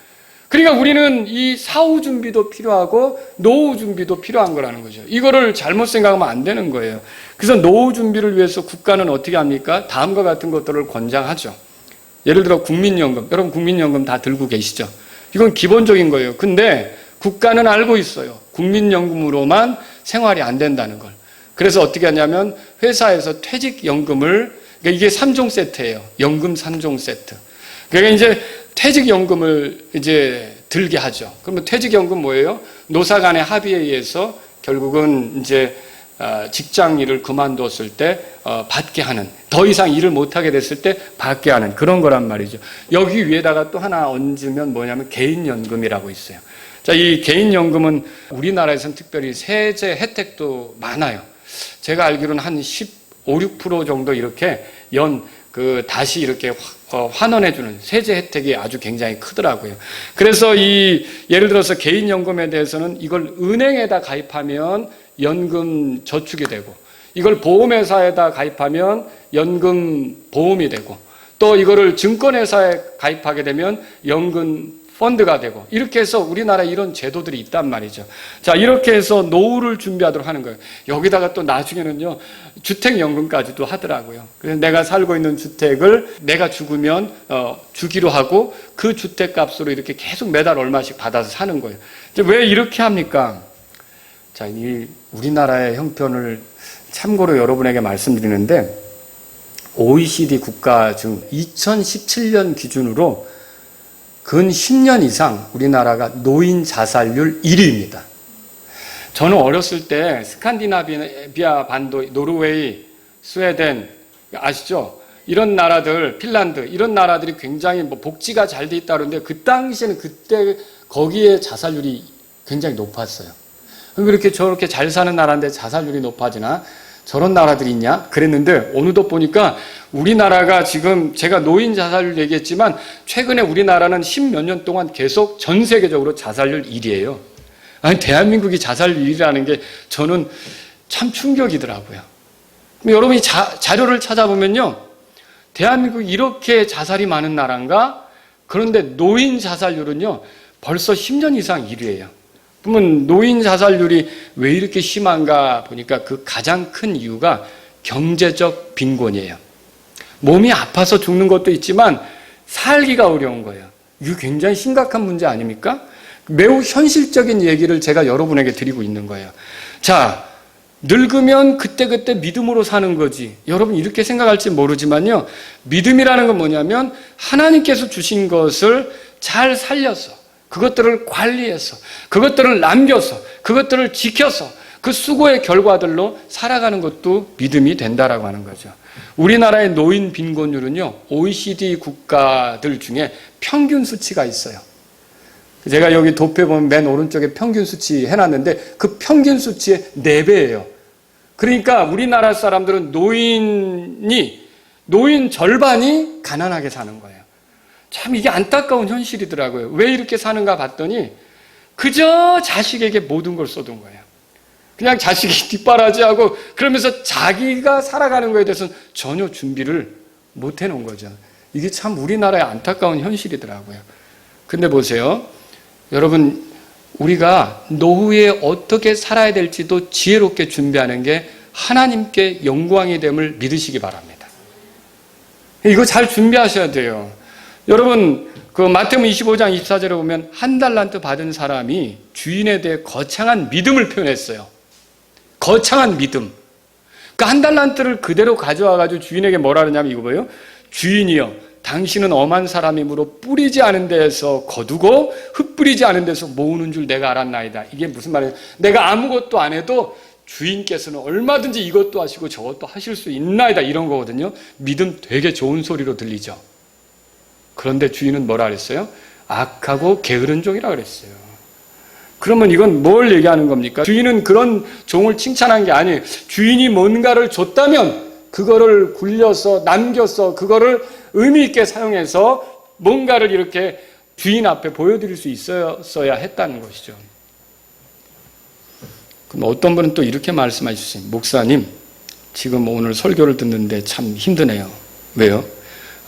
그러니까 우리는 이 사후 준비도 필요하고 노후 준비도 필요한 거라는 거죠. 이거를 잘못 생각하면 안 되는 거예요. 그래서 노후 준비를 위해서 국가는 어떻게 합니까? 다음과 같은 것들을 권장하죠. 예를 들어 국민연금. 여러분 국민연금 다 들고 계시죠? 이건 기본적인 거예요. 근데 국가는 알고 있어요. 국민연금으로만 생활이 안 된다는 걸. 그래서 어떻게 하냐면 회사에서 퇴직연금을, 그러니까 이게 3종 세트예요. 연금 3종 세트. 그러니까 이제 퇴직연금을 이제 들게 하죠. 그러면 퇴직연금 뭐예요? 노사 간의 합의에 의해서 결국은 이제 직장 일을 그만뒀을 때 받게 하는, 더 이상 일을 못하게 됐을 때 받게 하는 그런 거란 말이죠. 여기 위에다가 또 하나 얹으면 뭐냐면 개인연금이라고 있어요. 자, 이 개인연금은 우리나라에서는 특별히 세제 혜택도 많아요. 제가 알기로는 한 15, 6% 정도 이렇게 다시 이렇게 환원해주는 세제 혜택이 아주 굉장히 크더라고요. 그래서 예를 들어서 개인연금에 대해서는 이걸 은행에다 가입하면 연금 저축이 되고, 이걸 보험회사에다 가입하면 연금 보험이 되고, 또 이거를 증권회사에 가입하게 되면 연금 펀드가 되고, 이렇게 해서 우리나라에 이런 제도들이 있단 말이죠. 자, 이렇게 해서 노후를 준비하도록 하는 거예요. 여기다가 또 나중에는요, 주택연금까지도 하더라고요. 그래서 내가 살고 있는 주택을 내가 죽으면 주기로 하고 그 주택값으로 이렇게 계속 매달 얼마씩 받아서 사는 거예요. 이제 왜 이렇게 합니까? 자, 이 우리나라의 형편을 참고로 여러분에게 말씀드리는데, OECD 국가 중 2017년 기준으로 근 10년 이상 우리나라가 노인 자살률 1위입니다. 저는 어렸을 때 스칸디나비아 반도, 노르웨이, 스웨덴 아시죠? 이런 나라들, 핀란드 이런 나라들이 굉장히 복지가 잘 돼 있다 그러는데 그 당시에는 그때 거기에 자살률이 굉장히 높았어요. 그렇게 저렇게 잘 사는 나라인데 자살률이 높아지나? 저런 나라들이 있냐? 그랬는데 어느덧 보니까 우리나라가 지금 제가 노인 자살률 얘기했지만 최근에 우리나라는 10몇 년 동안 계속 전 세계적으로 자살률 1위예요. 아니, 대한민국이 자살률 1위라는 게 저는 참 충격이더라고요. 여러분이 자료를 찾아보면요, 대한민국이 이렇게 자살이 많은 나라인가? 그런데 노인 자살률은요 벌써 10년 이상 1위예요. 그러면 노인 자살률이 왜 이렇게 심한가 보니까 그 가장 큰 이유가 경제적 빈곤이에요. 몸이 아파서 죽는 것도 있지만 살기가 어려운 거예요. 이게 굉장히 심각한 문제 아닙니까? 매우 현실적인 얘기를 제가 여러분에게 드리고 있는 거예요. 자, 늙으면 그때그때 믿음으로 사는 거지. 여러분 이렇게 생각할지 모르지만요, 믿음이라는 건 뭐냐면 하나님께서 주신 것을 잘 살려서, 그것들을 관리해서, 그것들을 남겨서, 그것들을 지켜서 그 수고의 결과들로 살아가는 것도 믿음이 된다라고 하는 거죠. 우리나라의 노인 빈곤율은요, OECD 국가들 중에 평균 수치가 있어요. 제가 여기 도표에 보면 맨 오른쪽에 평균 수치 해놨는데 그 평균 수치의 4배예요. 그러니까 우리나라 사람들은 노인 절반이 가난하게 사는 거예요. 참 이게 안타까운 현실이더라고요. 왜 이렇게 사는가 봤더니 그저 자식에게 모든 걸 쏟은 거예요. 그냥 자식이 뒷바라지하고 그러면서 자기가 살아가는 거에 대해서는 전혀 준비를 못 해놓은 거죠. 이게 참 우리나라의 안타까운 현실이더라고요. 근데 보세요. 여러분, 우리가 노후에 어떻게 살아야 될지도 지혜롭게 준비하는 게 하나님께 영광이 됨을 믿으시기 바랍니다. 이거 잘 준비하셔야 돼요. 여러분, 그 마태복음 25장 24절에 보면 한 달란트 받은 사람이 주인에 대해 거창한 믿음을 표현했어요. 거창한 믿음. 그 한 달란트를 그대로 가져와가지고 주인에게 뭐라 그러냐면 이거 뭐예요? 주인이여, 당신은 엄한 사람이므로 뿌리지 않은 데에서 거두고 흩뿌리지 않은 데서 모으는 줄 내가 알았나이다. 이게 무슨 말이에요? 내가 아무것도 안 해도 주인께서는 얼마든지 이것도 하시고 저것도 하실 수 있나이다. 이런 거거든요. 믿음 되게 좋은 소리로 들리죠. 그런데 주인은 뭐라 그랬어요? 악하고 게으른 종이라 그랬어요. 그러면 이건 뭘 얘기하는 겁니까? 주인은 그런 종을 칭찬한 게 아니에요. 주인이 뭔가를 줬다면 그거를 굴려서 남겨서 그거를 의미 있게 사용해서 뭔가를 이렇게 주인 앞에 보여드릴 수 있었어야 했다는 것이죠. 그럼 어떤 분은 또 이렇게 말씀하셨어요. 목사님, 지금 오늘 설교를 듣는데 참 힘드네요. 왜요?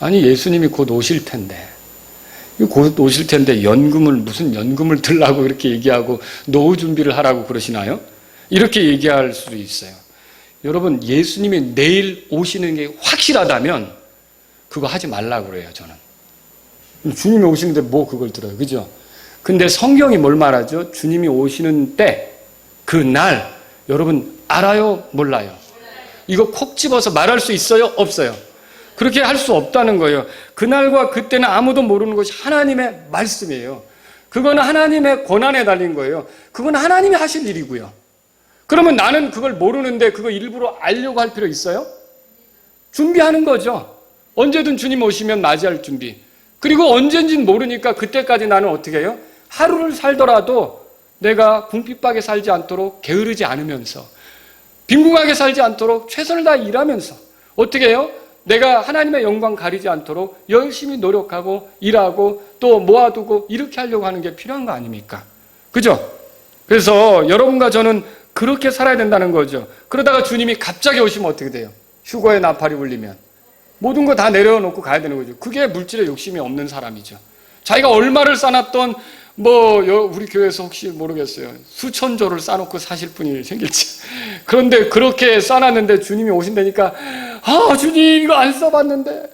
아니, 예수님이 곧 오실 텐데, 곧 오실 텐데 무슨 연금을 들라고 이렇게 얘기하고 노후 준비를 하라고 그러시나요? 이렇게 얘기할 수도 있어요. 여러분, 예수님이 내일 오시는 게 확실하다면 그거 하지 말라고 그래요, 저는. 주님이 오시는데 뭐 그걸 들어요, 그죠? 근데 성경이 뭘 말하죠? 주님이 오시는 때, 그 날, 여러분 알아요? 몰라요? 이거 콕 집어서 말할 수 있어요? 없어요? 그렇게 할 수 없다는 거예요. 그날과 그때는 아무도 모르는 것이 하나님의 말씀이에요. 그거는 하나님의 권한에 달린 거예요. 그건 하나님이 하실 일이고요. 그러면 나는 그걸 모르는데 그거 일부러 알려고 할 필요 있어요? 준비하는 거죠. 언제든 주님 오시면 맞이할 준비. 그리고 언젠지는 모르니까 그때까지 나는 어떻게 해요? 하루를 살더라도 내가 궁핍하게 살지 않도록 게으르지 않으면서, 빈궁하게 살지 않도록 최선을 다해 일하면서, 어떻게 해요? 내가 하나님의 영광 가리지 않도록 열심히 노력하고 일하고 또 모아두고 이렇게 하려고 하는 게 필요한 거 아닙니까? 그죠? 그래서 여러분과 저는 그렇게 살아야 된다는 거죠. 그러다가 주님이 갑자기 오시면 어떻게 돼요? 휴거의 나팔이 울리면 모든 거 다 내려놓고 가야 되는 거죠. 그게 물질에 욕심이 없는 사람이죠. 자기가 얼마를 쌓았던 우리 교회에서 혹시 모르겠어요. 수천 조를 쌓아놓고 사실 분이 생길지. 그런데 그렇게 쌓아놨는데 주님이 오신다니까, 주님 이거 안 써봤는데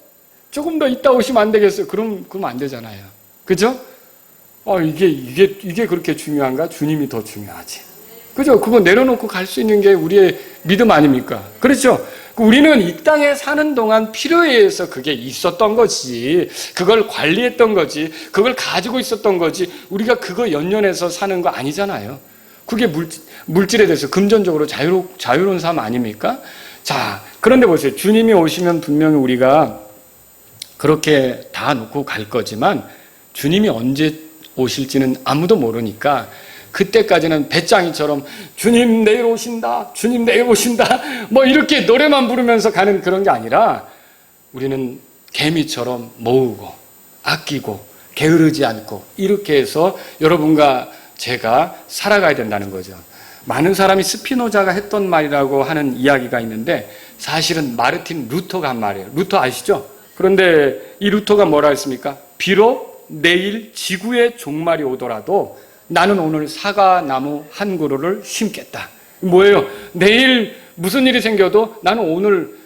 조금 더 이따 오시면 안 되겠어요. 그럼 안 되잖아요. 그죠? 이게 그렇게 중요한가? 주님이 더 중요하지. 그죠? 그거 내려놓고 갈 수 있는 게 우리의 믿음 아닙니까? 그렇죠? 우리는 이 땅에 사는 동안 필요에 의해서 그게 있었던 거지, 그걸 관리했던 거지, 그걸 가지고 있었던 거지, 우리가 그거 연연해서 사는 거 아니잖아요. 그게 물질에 대해서 금전적으로 자유로운 삶 아닙니까? 자, 그런데 보세요. 주님이 오시면 분명히 우리가 그렇게 다 놓고 갈 거지만 주님이 언제 오실지는 아무도 모르니까 그때까지는 배짱이처럼 주님 내일 오신다, 주님 내일 오신다, 이렇게 노래만 부르면서 가는 그런 게 아니라 우리는 개미처럼 모으고 아끼고 게으르지 않고 이렇게 해서 여러분과 제가 살아가야 된다는 거죠. 많은 사람이 스피노자가 했던 말이라고 하는 이야기가 있는데 사실은 마르틴 루터가 한 말이에요. 루터 아시죠? 그런데 이 루터가 뭐라 했습니까? 비록 내일 지구의 종말이 오더라도 나는 오늘 사과나무 한 그루를 심겠다. 뭐예요? 내일 무슨 일이 생겨도 나는 오늘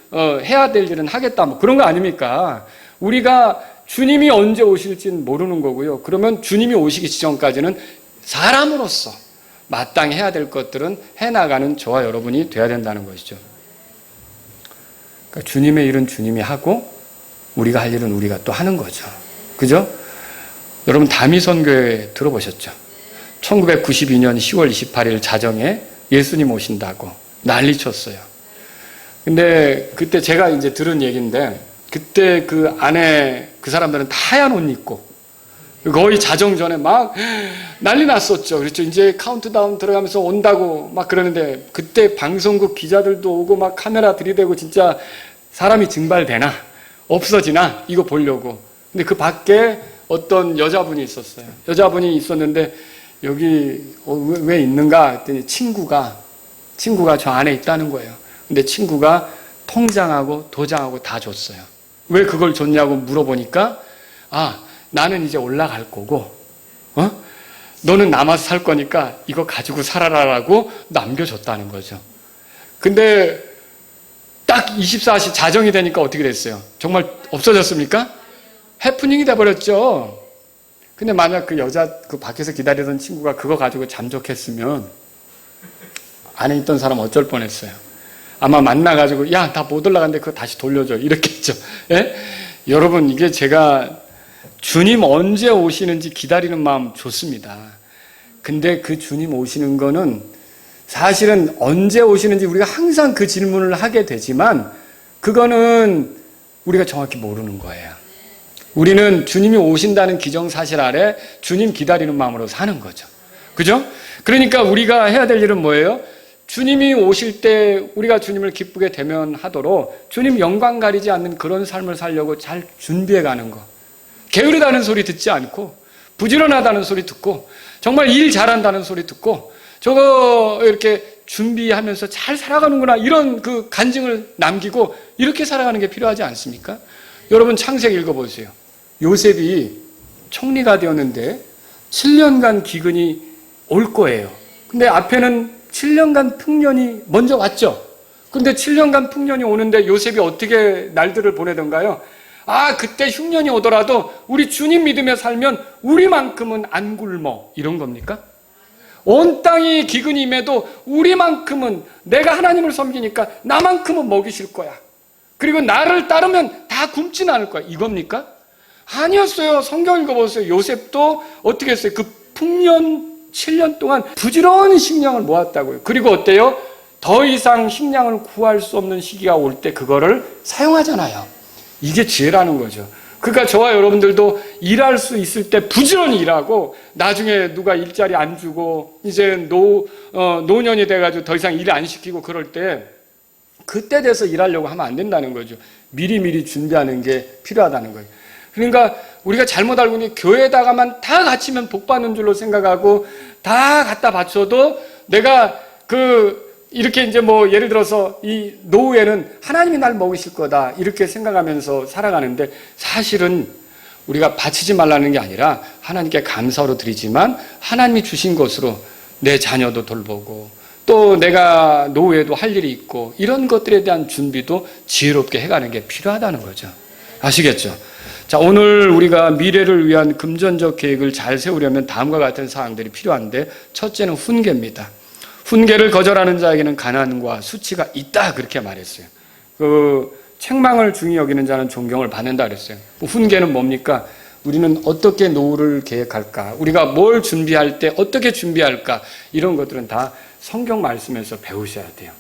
해야 될 일은 하겠다. 그런 거 아닙니까? 우리가 주님이 언제 오실지는 모르는 거고요. 그러면 주님이 오시기 직전까지는 사람으로서 마땅히 해야 될 것들은 해나가는 저와 여러분이 돼야 된다는 것이죠. 그러니까 주님의 일은 주님이 하고 우리가 할 일은 우리가 또 하는 거죠. 그죠? 여러분 다미선교회 들어보셨죠? 1992년 10월 28일 자정에 예수님 오신다고 난리쳤어요. 근데 그때 제가 이제 들은 얘기인데 그때 그 안에 그 사람들은 다 하얀 옷 입고 거의 자정 전에 막 난리 났었죠. 그렇죠. 이제 카운트다운 들어가면서 온다고 막 그러는데 그때 방송국 기자들도 오고 막 카메라 들이대고 진짜 사람이 증발되나 없어지나 이거 보려고. 근데 그 밖에 어떤 여자분이 있었어요. 여자분이 있었는데 여기 왜 있는가 했더니 친구가 저 안에 있다는 거예요. 근데 친구가 통장하고 도장하고 다 줬어요. 왜 그걸 줬냐고 물어보니까 나는 이제 올라갈 거고 너는 남아서 살 거니까 이거 가지고 살아라라고 남겨줬다는 거죠. 근데 딱 24시 자정이 되니까 어떻게 됐어요? 정말 없어졌습니까? 해프닝이 돼버렸죠. 근데 만약 그 여자, 그 밖에서 기다리던 친구가 그거 가지고 잠적했으면 안에 있던 사람 어쩔 뻔했어요. 아마 만나가지고, 야, 나 못 올라갔는데 그거 다시 돌려줘. 이렇게 했죠. 예? 여러분, 이게 제가 주님 언제 오시는지 기다리는 마음 좋습니다. 근데 그 주님 오시는 거는 사실은 언제 오시는지 우리가 항상 그 질문을 하게 되지만 그거는 우리가 정확히 모르는 거예요. 우리는 주님이 오신다는 기정사실 아래 주님 기다리는 마음으로 사는 거죠. 그죠? 그러니까 우리가 해야 될 일은 뭐예요? 주님이 오실 때 우리가 주님을 기쁘게 대면하도록 주님 영광 가리지 않는 그런 삶을 살려고 잘 준비해 가는 거. 게으르다는 소리 듣지 않고 부지런하다는 소리 듣고 정말 일 잘한다는 소리 듣고 저거 이렇게 준비하면서 잘 살아가는구나 이런 그 간증을 남기고 이렇게 살아가는 게 필요하지 않습니까? 여러분 창세기 읽어보세요. 요셉이 총리가 되었는데 7년간 기근이 올 거예요. 근데 앞에는 7년간 풍년이 먼저 왔죠. 그런데 7년간 풍년이 오는데 요셉이 어떻게 날들을 보내던가요? 아, 그때 흉년이 오더라도 우리 주님 믿으며 살면 우리만큼은 안 굶어. 이런 겁니까? 온 땅이 기근이 임해도 우리만큼은 내가 하나님을 섬기니까 나만큼은 먹이실 거야. 그리고 나를 따르면 다 굶진 않을 거야. 이겁니까? 아니었어요. 성경 읽어보세요. 요셉도 어떻게 했어요? 그 풍년 7년 동안 부지런히 식량을 모았다고요. 그리고 어때요? 더 이상 식량을 구할 수 없는 시기가 올 때 그거를 사용하잖아요. 이게 지혜라는 거죠. 그러니까 저와 여러분들도 일할 수 있을 때 부지런히 일하고 나중에 누가 일자리 안 주고 이제 노년이 돼가지고 더 이상 일 안 시키고 그럴 때 그때 돼서 일하려고 하면 안 된다는 거죠. 미리미리 준비하는 게 필요하다는 거예요. 그러니까 우리가 잘못 알고 있는 교회에다가만 다 갖추면 복 받는 줄로 생각하고 다 갖다 바쳐도 내가 이렇게 이제 뭐 예를 들어서 이 노후에는 하나님이 날 먹이실 거다 이렇게 생각하면서 살아가는데 사실은 우리가 바치지 말라는 게 아니라 하나님께 감사로 드리지만 하나님이 주신 것으로 내 자녀도 돌보고 또 내가 노후에도 할 일이 있고 이런 것들에 대한 준비도 지혜롭게 해가는 게 필요하다는 거죠. 아시겠죠? 자, 오늘 우리가 미래를 위한 금전적 계획을 잘 세우려면 다음과 같은 사항들이 필요한데 첫째는 훈계입니다. 훈계를 거절하는 자에게는 가난과 수치가 있다 그렇게 말했어요. 책망을 중히 여기는 자는 존경을 받는다 그랬어요. 훈계는 뭡니까? 우리는 어떻게 노후를 계획할까? 우리가 뭘 준비할 때 어떻게 준비할까? 이런 것들은 다 성경 말씀에서 배우셔야 돼요.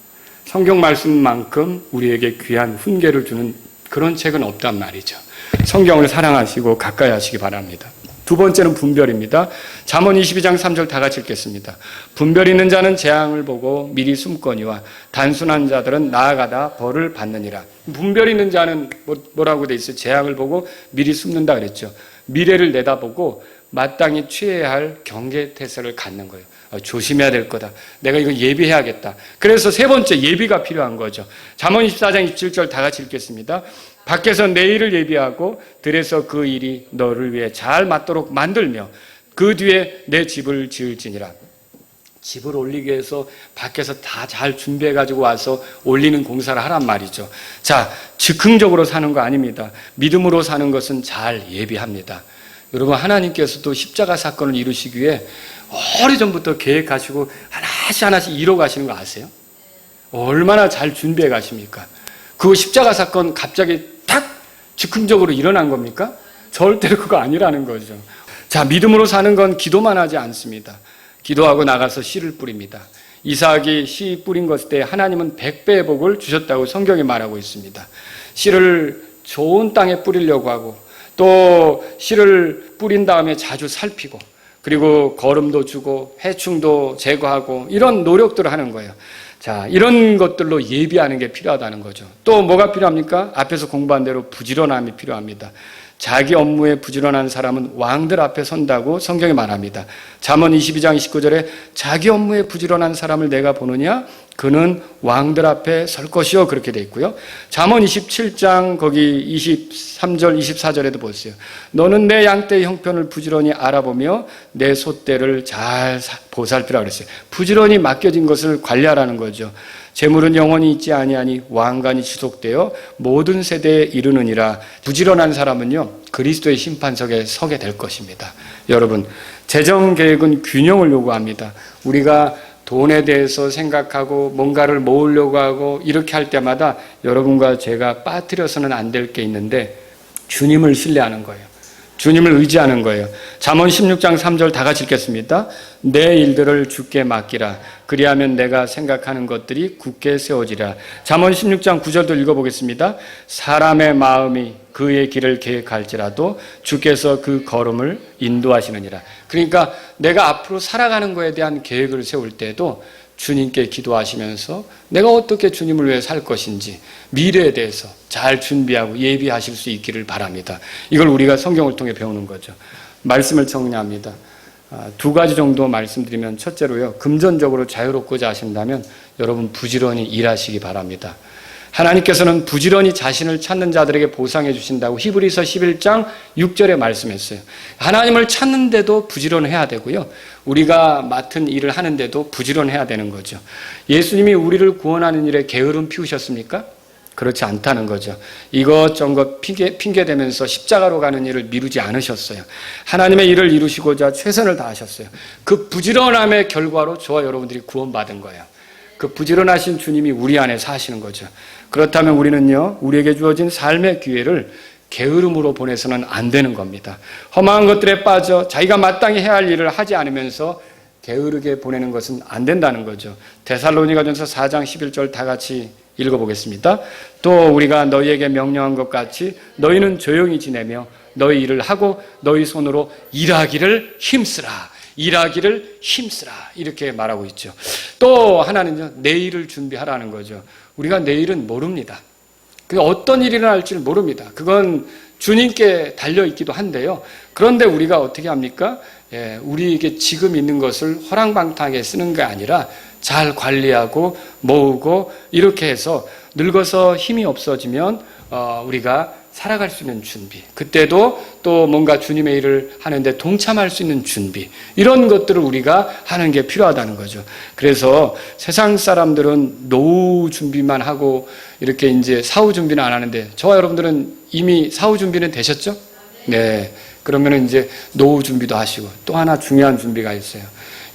성경 말씀만큼 우리에게 귀한 훈계를 주는 그런 책은 없단 말이죠. 성경을 사랑하시고 가까이 하시기 바랍니다. 두 번째는 분별입니다. 잠언 22장 3절 다 같이 읽겠습니다. 분별 있는 자는 재앙을 보고 미리 숨거니와 단순한 자들은 나아가다 벌을 받느니라. 분별 있는 자는 뭐라고 돼 있어요? 재앙을 보고 미리 숨는다 그랬죠. 미래를 내다보고 마땅히 취해야 할 경계태세를 갖는 거예요. 조심해야 될 거다. 내가 이거 예비해야겠다. 그래서 세 번째 예비가 필요한 거죠. 잠언 24장 27절 다 같이 읽겠습니다. 밖에서 내일을 예비하고 들에서 그 일이 너를 위해 잘 맞도록 만들며 그 뒤에 내 집을 지을지니라. 집을 올리기 위해서 밖에서 다 잘 준비해가지고 와서 올리는 공사를 하란 말이죠. 자, 즉흥적으로 사는 거 아닙니다. 믿음으로 사는 것은 잘 예비합니다. 여러분, 하나님께서도 십자가 사건을 이루시기 위해 오래전부터 계획하시고 하나씩 이뤄 가시는 거 아세요? 얼마나 잘 준비해 가십니까? 그 십자가 사건 갑자기 탁 즉흥적으로 일어난 겁니까? 절대로 그거 아니라는 거죠. 자, 믿음으로 사는 건 기도만 하지 않습니다. 기도하고 나가서 씨를 뿌립니다. 이삭이 씨 뿌린 것 때 하나님은 100배의 복을 주셨다고 성경이 말하고 있습니다. 씨를 좋은 땅에 뿌리려고 하고 또 씨를 뿌린 다음에 자주 살피고 그리고 거름도 주고 해충도 제거하고 이런 노력들을 하는 거예요. 자, 이런 것들로 예비하는 게 필요하다는 거죠. 또 뭐가 필요합니까? 앞에서 공부한 대로 부지런함이 필요합니다. 자기 업무에 부지런한 사람은 왕들 앞에 선다고 성경이 말합니다. 잠언 22장 29절에 자기 업무에 부지런한 사람을 내가 보느냐? 그는 왕들 앞에 설 것이요. 그렇게 돼 있고요. 잠언 27장 거기 23절 24절에도 보세요. 너는 내 양떼의 형편을 부지런히 알아보며 내 소떼를 잘 보살피라 그랬어요. 부지런히 맡겨진 것을 관리하라는 거죠. 재물은 영원히 있지 아니하니 왕관이 지속되어 모든 세대에 이르느니라. 부지런한 사람은요, 그리스도의 심판석에 서게 될 것입니다. 여러분, 재정 계획은 균형을 요구합니다. 우리가 돈에 대해서 생각하고 뭔가를 모으려고 하고 이렇게 할 때마다 여러분과 제가 빠뜨려서는 안 될 게 있는데 주님을 신뢰하는 거예요. 주님을 의지하는 거예요. 잠언 16장 3절 다 같이 읽겠습니다. 내 일들을 주께 맡기라. 그리하면 내가 생각하는 것들이 굳게 세워지라. 잠언 16장 9절도 읽어보겠습니다. 사람의 마음이 그의 길을 계획할지라도 주께서 그 걸음을 인도하시느니라. 그러니까 내가 앞으로 살아가는 것에 대한 계획을 세울 때도 주님께 기도하시면서 내가 어떻게 주님을 위해 살 것인지 미래에 대해서 잘 준비하고 예비하실 수 있기를 바랍니다. 이걸 우리가 성경을 통해 배우는 거죠. 말씀을 정리합니다. 두 가지 정도 말씀드리면, 첫째로요, 금전적으로 자유롭고자 하신다면 여러분 부지런히 일하시기 바랍니다. 하나님께서는 부지런히 자신을 찾는 자들에게 보상해 주신다고 히브리서 11장 6절에 말씀했어요. 하나님을 찾는데도 부지런해야 되고요, 우리가 맡은 일을 하는데도 부지런해야 되는 거죠. 예수님이 우리를 구원하는 일에 게으름 피우셨습니까? 그렇지 않다는 거죠. 이것저것 핑계대면서 십자가로 가는 일을 미루지 않으셨어요. 하나님의 일을 이루시고자 최선을 다하셨어요. 그 부지런함의 결과로 저와 여러분들이 구원받은 거예요. 그 부지런하신 주님이 우리 안에 사시는 거죠. 그렇다면 우리는요, 우리에게 주어진 삶의 기회를 게으름으로 보내서는 안 되는 겁니다. 험한 것들에 빠져 자기가 마땅히 해야 할 일을 하지 않으면서 게으르게 보내는 것은 안 된다는 거죠. 데살로니가전서 4장 11절 다 같이 읽어보겠습니다. 또 우리가 너희에게 명령한 것 같이 너희는 조용히 지내며 너희 일을 하고 너희 손으로 일하기를 힘쓰라. 일하기를 힘쓰라. 이렇게 말하고 있죠. 또 하나는요, 내일을 준비하라는 거죠. 우리가 내일은 모릅니다. 그 어떤 일이 일어날지를 모릅니다. 그건 주님께 달려있기도 한데요. 그런데 우리가 어떻게 합니까? 우리에게 지금 있는 것을 허랑방탕하게 쓰는 게 아니라 잘 관리하고 모으고 이렇게 해서 늙어서 힘이 없어지면 우리가 살아갈 수 있는 준비, 그때도 또 뭔가 주님의 일을 하는데 동참할 수 있는 준비, 이런 것들을 우리가 하는 게 필요하다는 거죠. 그래서 세상 사람들은 노후 준비만 하고 이렇게 이제 사후 준비는 안 하는데, 저와 여러분들은 이미 사후 준비는 되셨죠? 네. 그러면 이제 노후 준비도 하시고, 또 하나 중요한 준비가 있어요.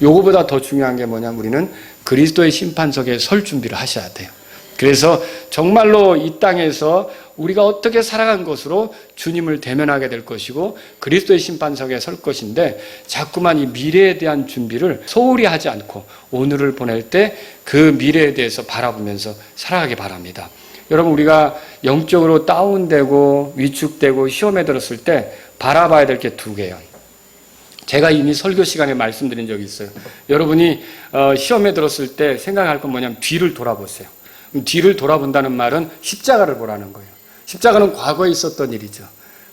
요거보다 더 중요한 게 뭐냐면 우리는 그리스도의 심판석에 설 준비를 하셔야 돼요. 그래서 정말로 이 땅에서 우리가 어떻게 살아간 것으로 주님을 대면하게 될 것이고 그리스도의 심판석에 설 것인데, 자꾸만 이 미래에 대한 준비를 소홀히 하지 않고 오늘을 보낼 때 그 미래에 대해서 바라보면서 살아가기 바랍니다. 여러분, 우리가 영적으로 다운되고 위축되고 시험에 들었을 때 바라봐야 될 게 두 개예요. 제가 이미 설교 시간에 말씀드린 적이 있어요. 여러분이 시험에 들었을 때 생각할 건 뭐냐면 뒤를 돌아보세요. 뒤를 돌아본다는 말은 십자가를 보라는 거예요. 십자가는 과거에 있었던 일이죠.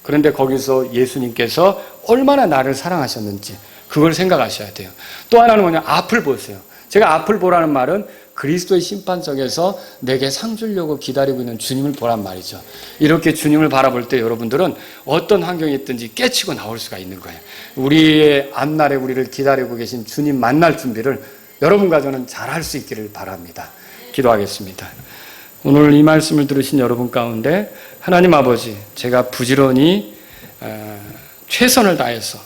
그런데 거기서 예수님께서 얼마나 나를 사랑하셨는지 그걸 생각하셔야 돼요. 또 하나는 뭐냐, 앞을 보세요. 제가 앞을 보라는 말은 그리스도의 심판석에서 내게 상 주려고 기다리고 있는 주님을 보란 말이죠. 이렇게 주님을 바라볼 때 여러분들은 어떤 환경이 있든지 깨치고 나올 수가 있는 거예요. 우리의 앞날에 우리를 기다리고 계신 주님 만날 준비를 여러분과 저는 잘 할 수 있기를 바랍니다. 기도하겠습니다. 오늘 이 말씀을 들으신 여러분 가운데 하나님 아버지, 제가 부지런히 최선을 다해서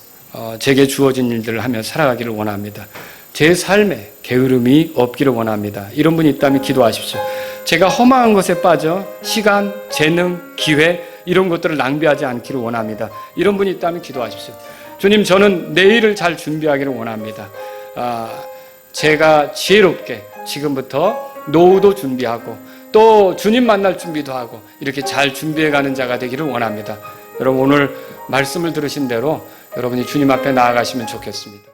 제게 주어진 일들을 하며 살아가기를 원합니다. 제 삶에 게으름이 없기를 원합니다. 이런 분이 있다면 기도하십시오. 제가 험한 것에 빠져 시간, 재능, 기회 이런 것들을 낭비하지 않기를 원합니다. 이런 분이 있다면 기도하십시오. 주님, 저는 내일을 잘 준비하기를 원합니다. 제가 지혜롭게 지금부터 노후도 준비하고 또 주님 만날 준비도 하고 이렇게 잘 준비해가는 자가 되기를 원합니다. 여러분, 오늘 말씀을 들으신 대로 여러분이 주님 앞에 나아가시면 좋겠습니다.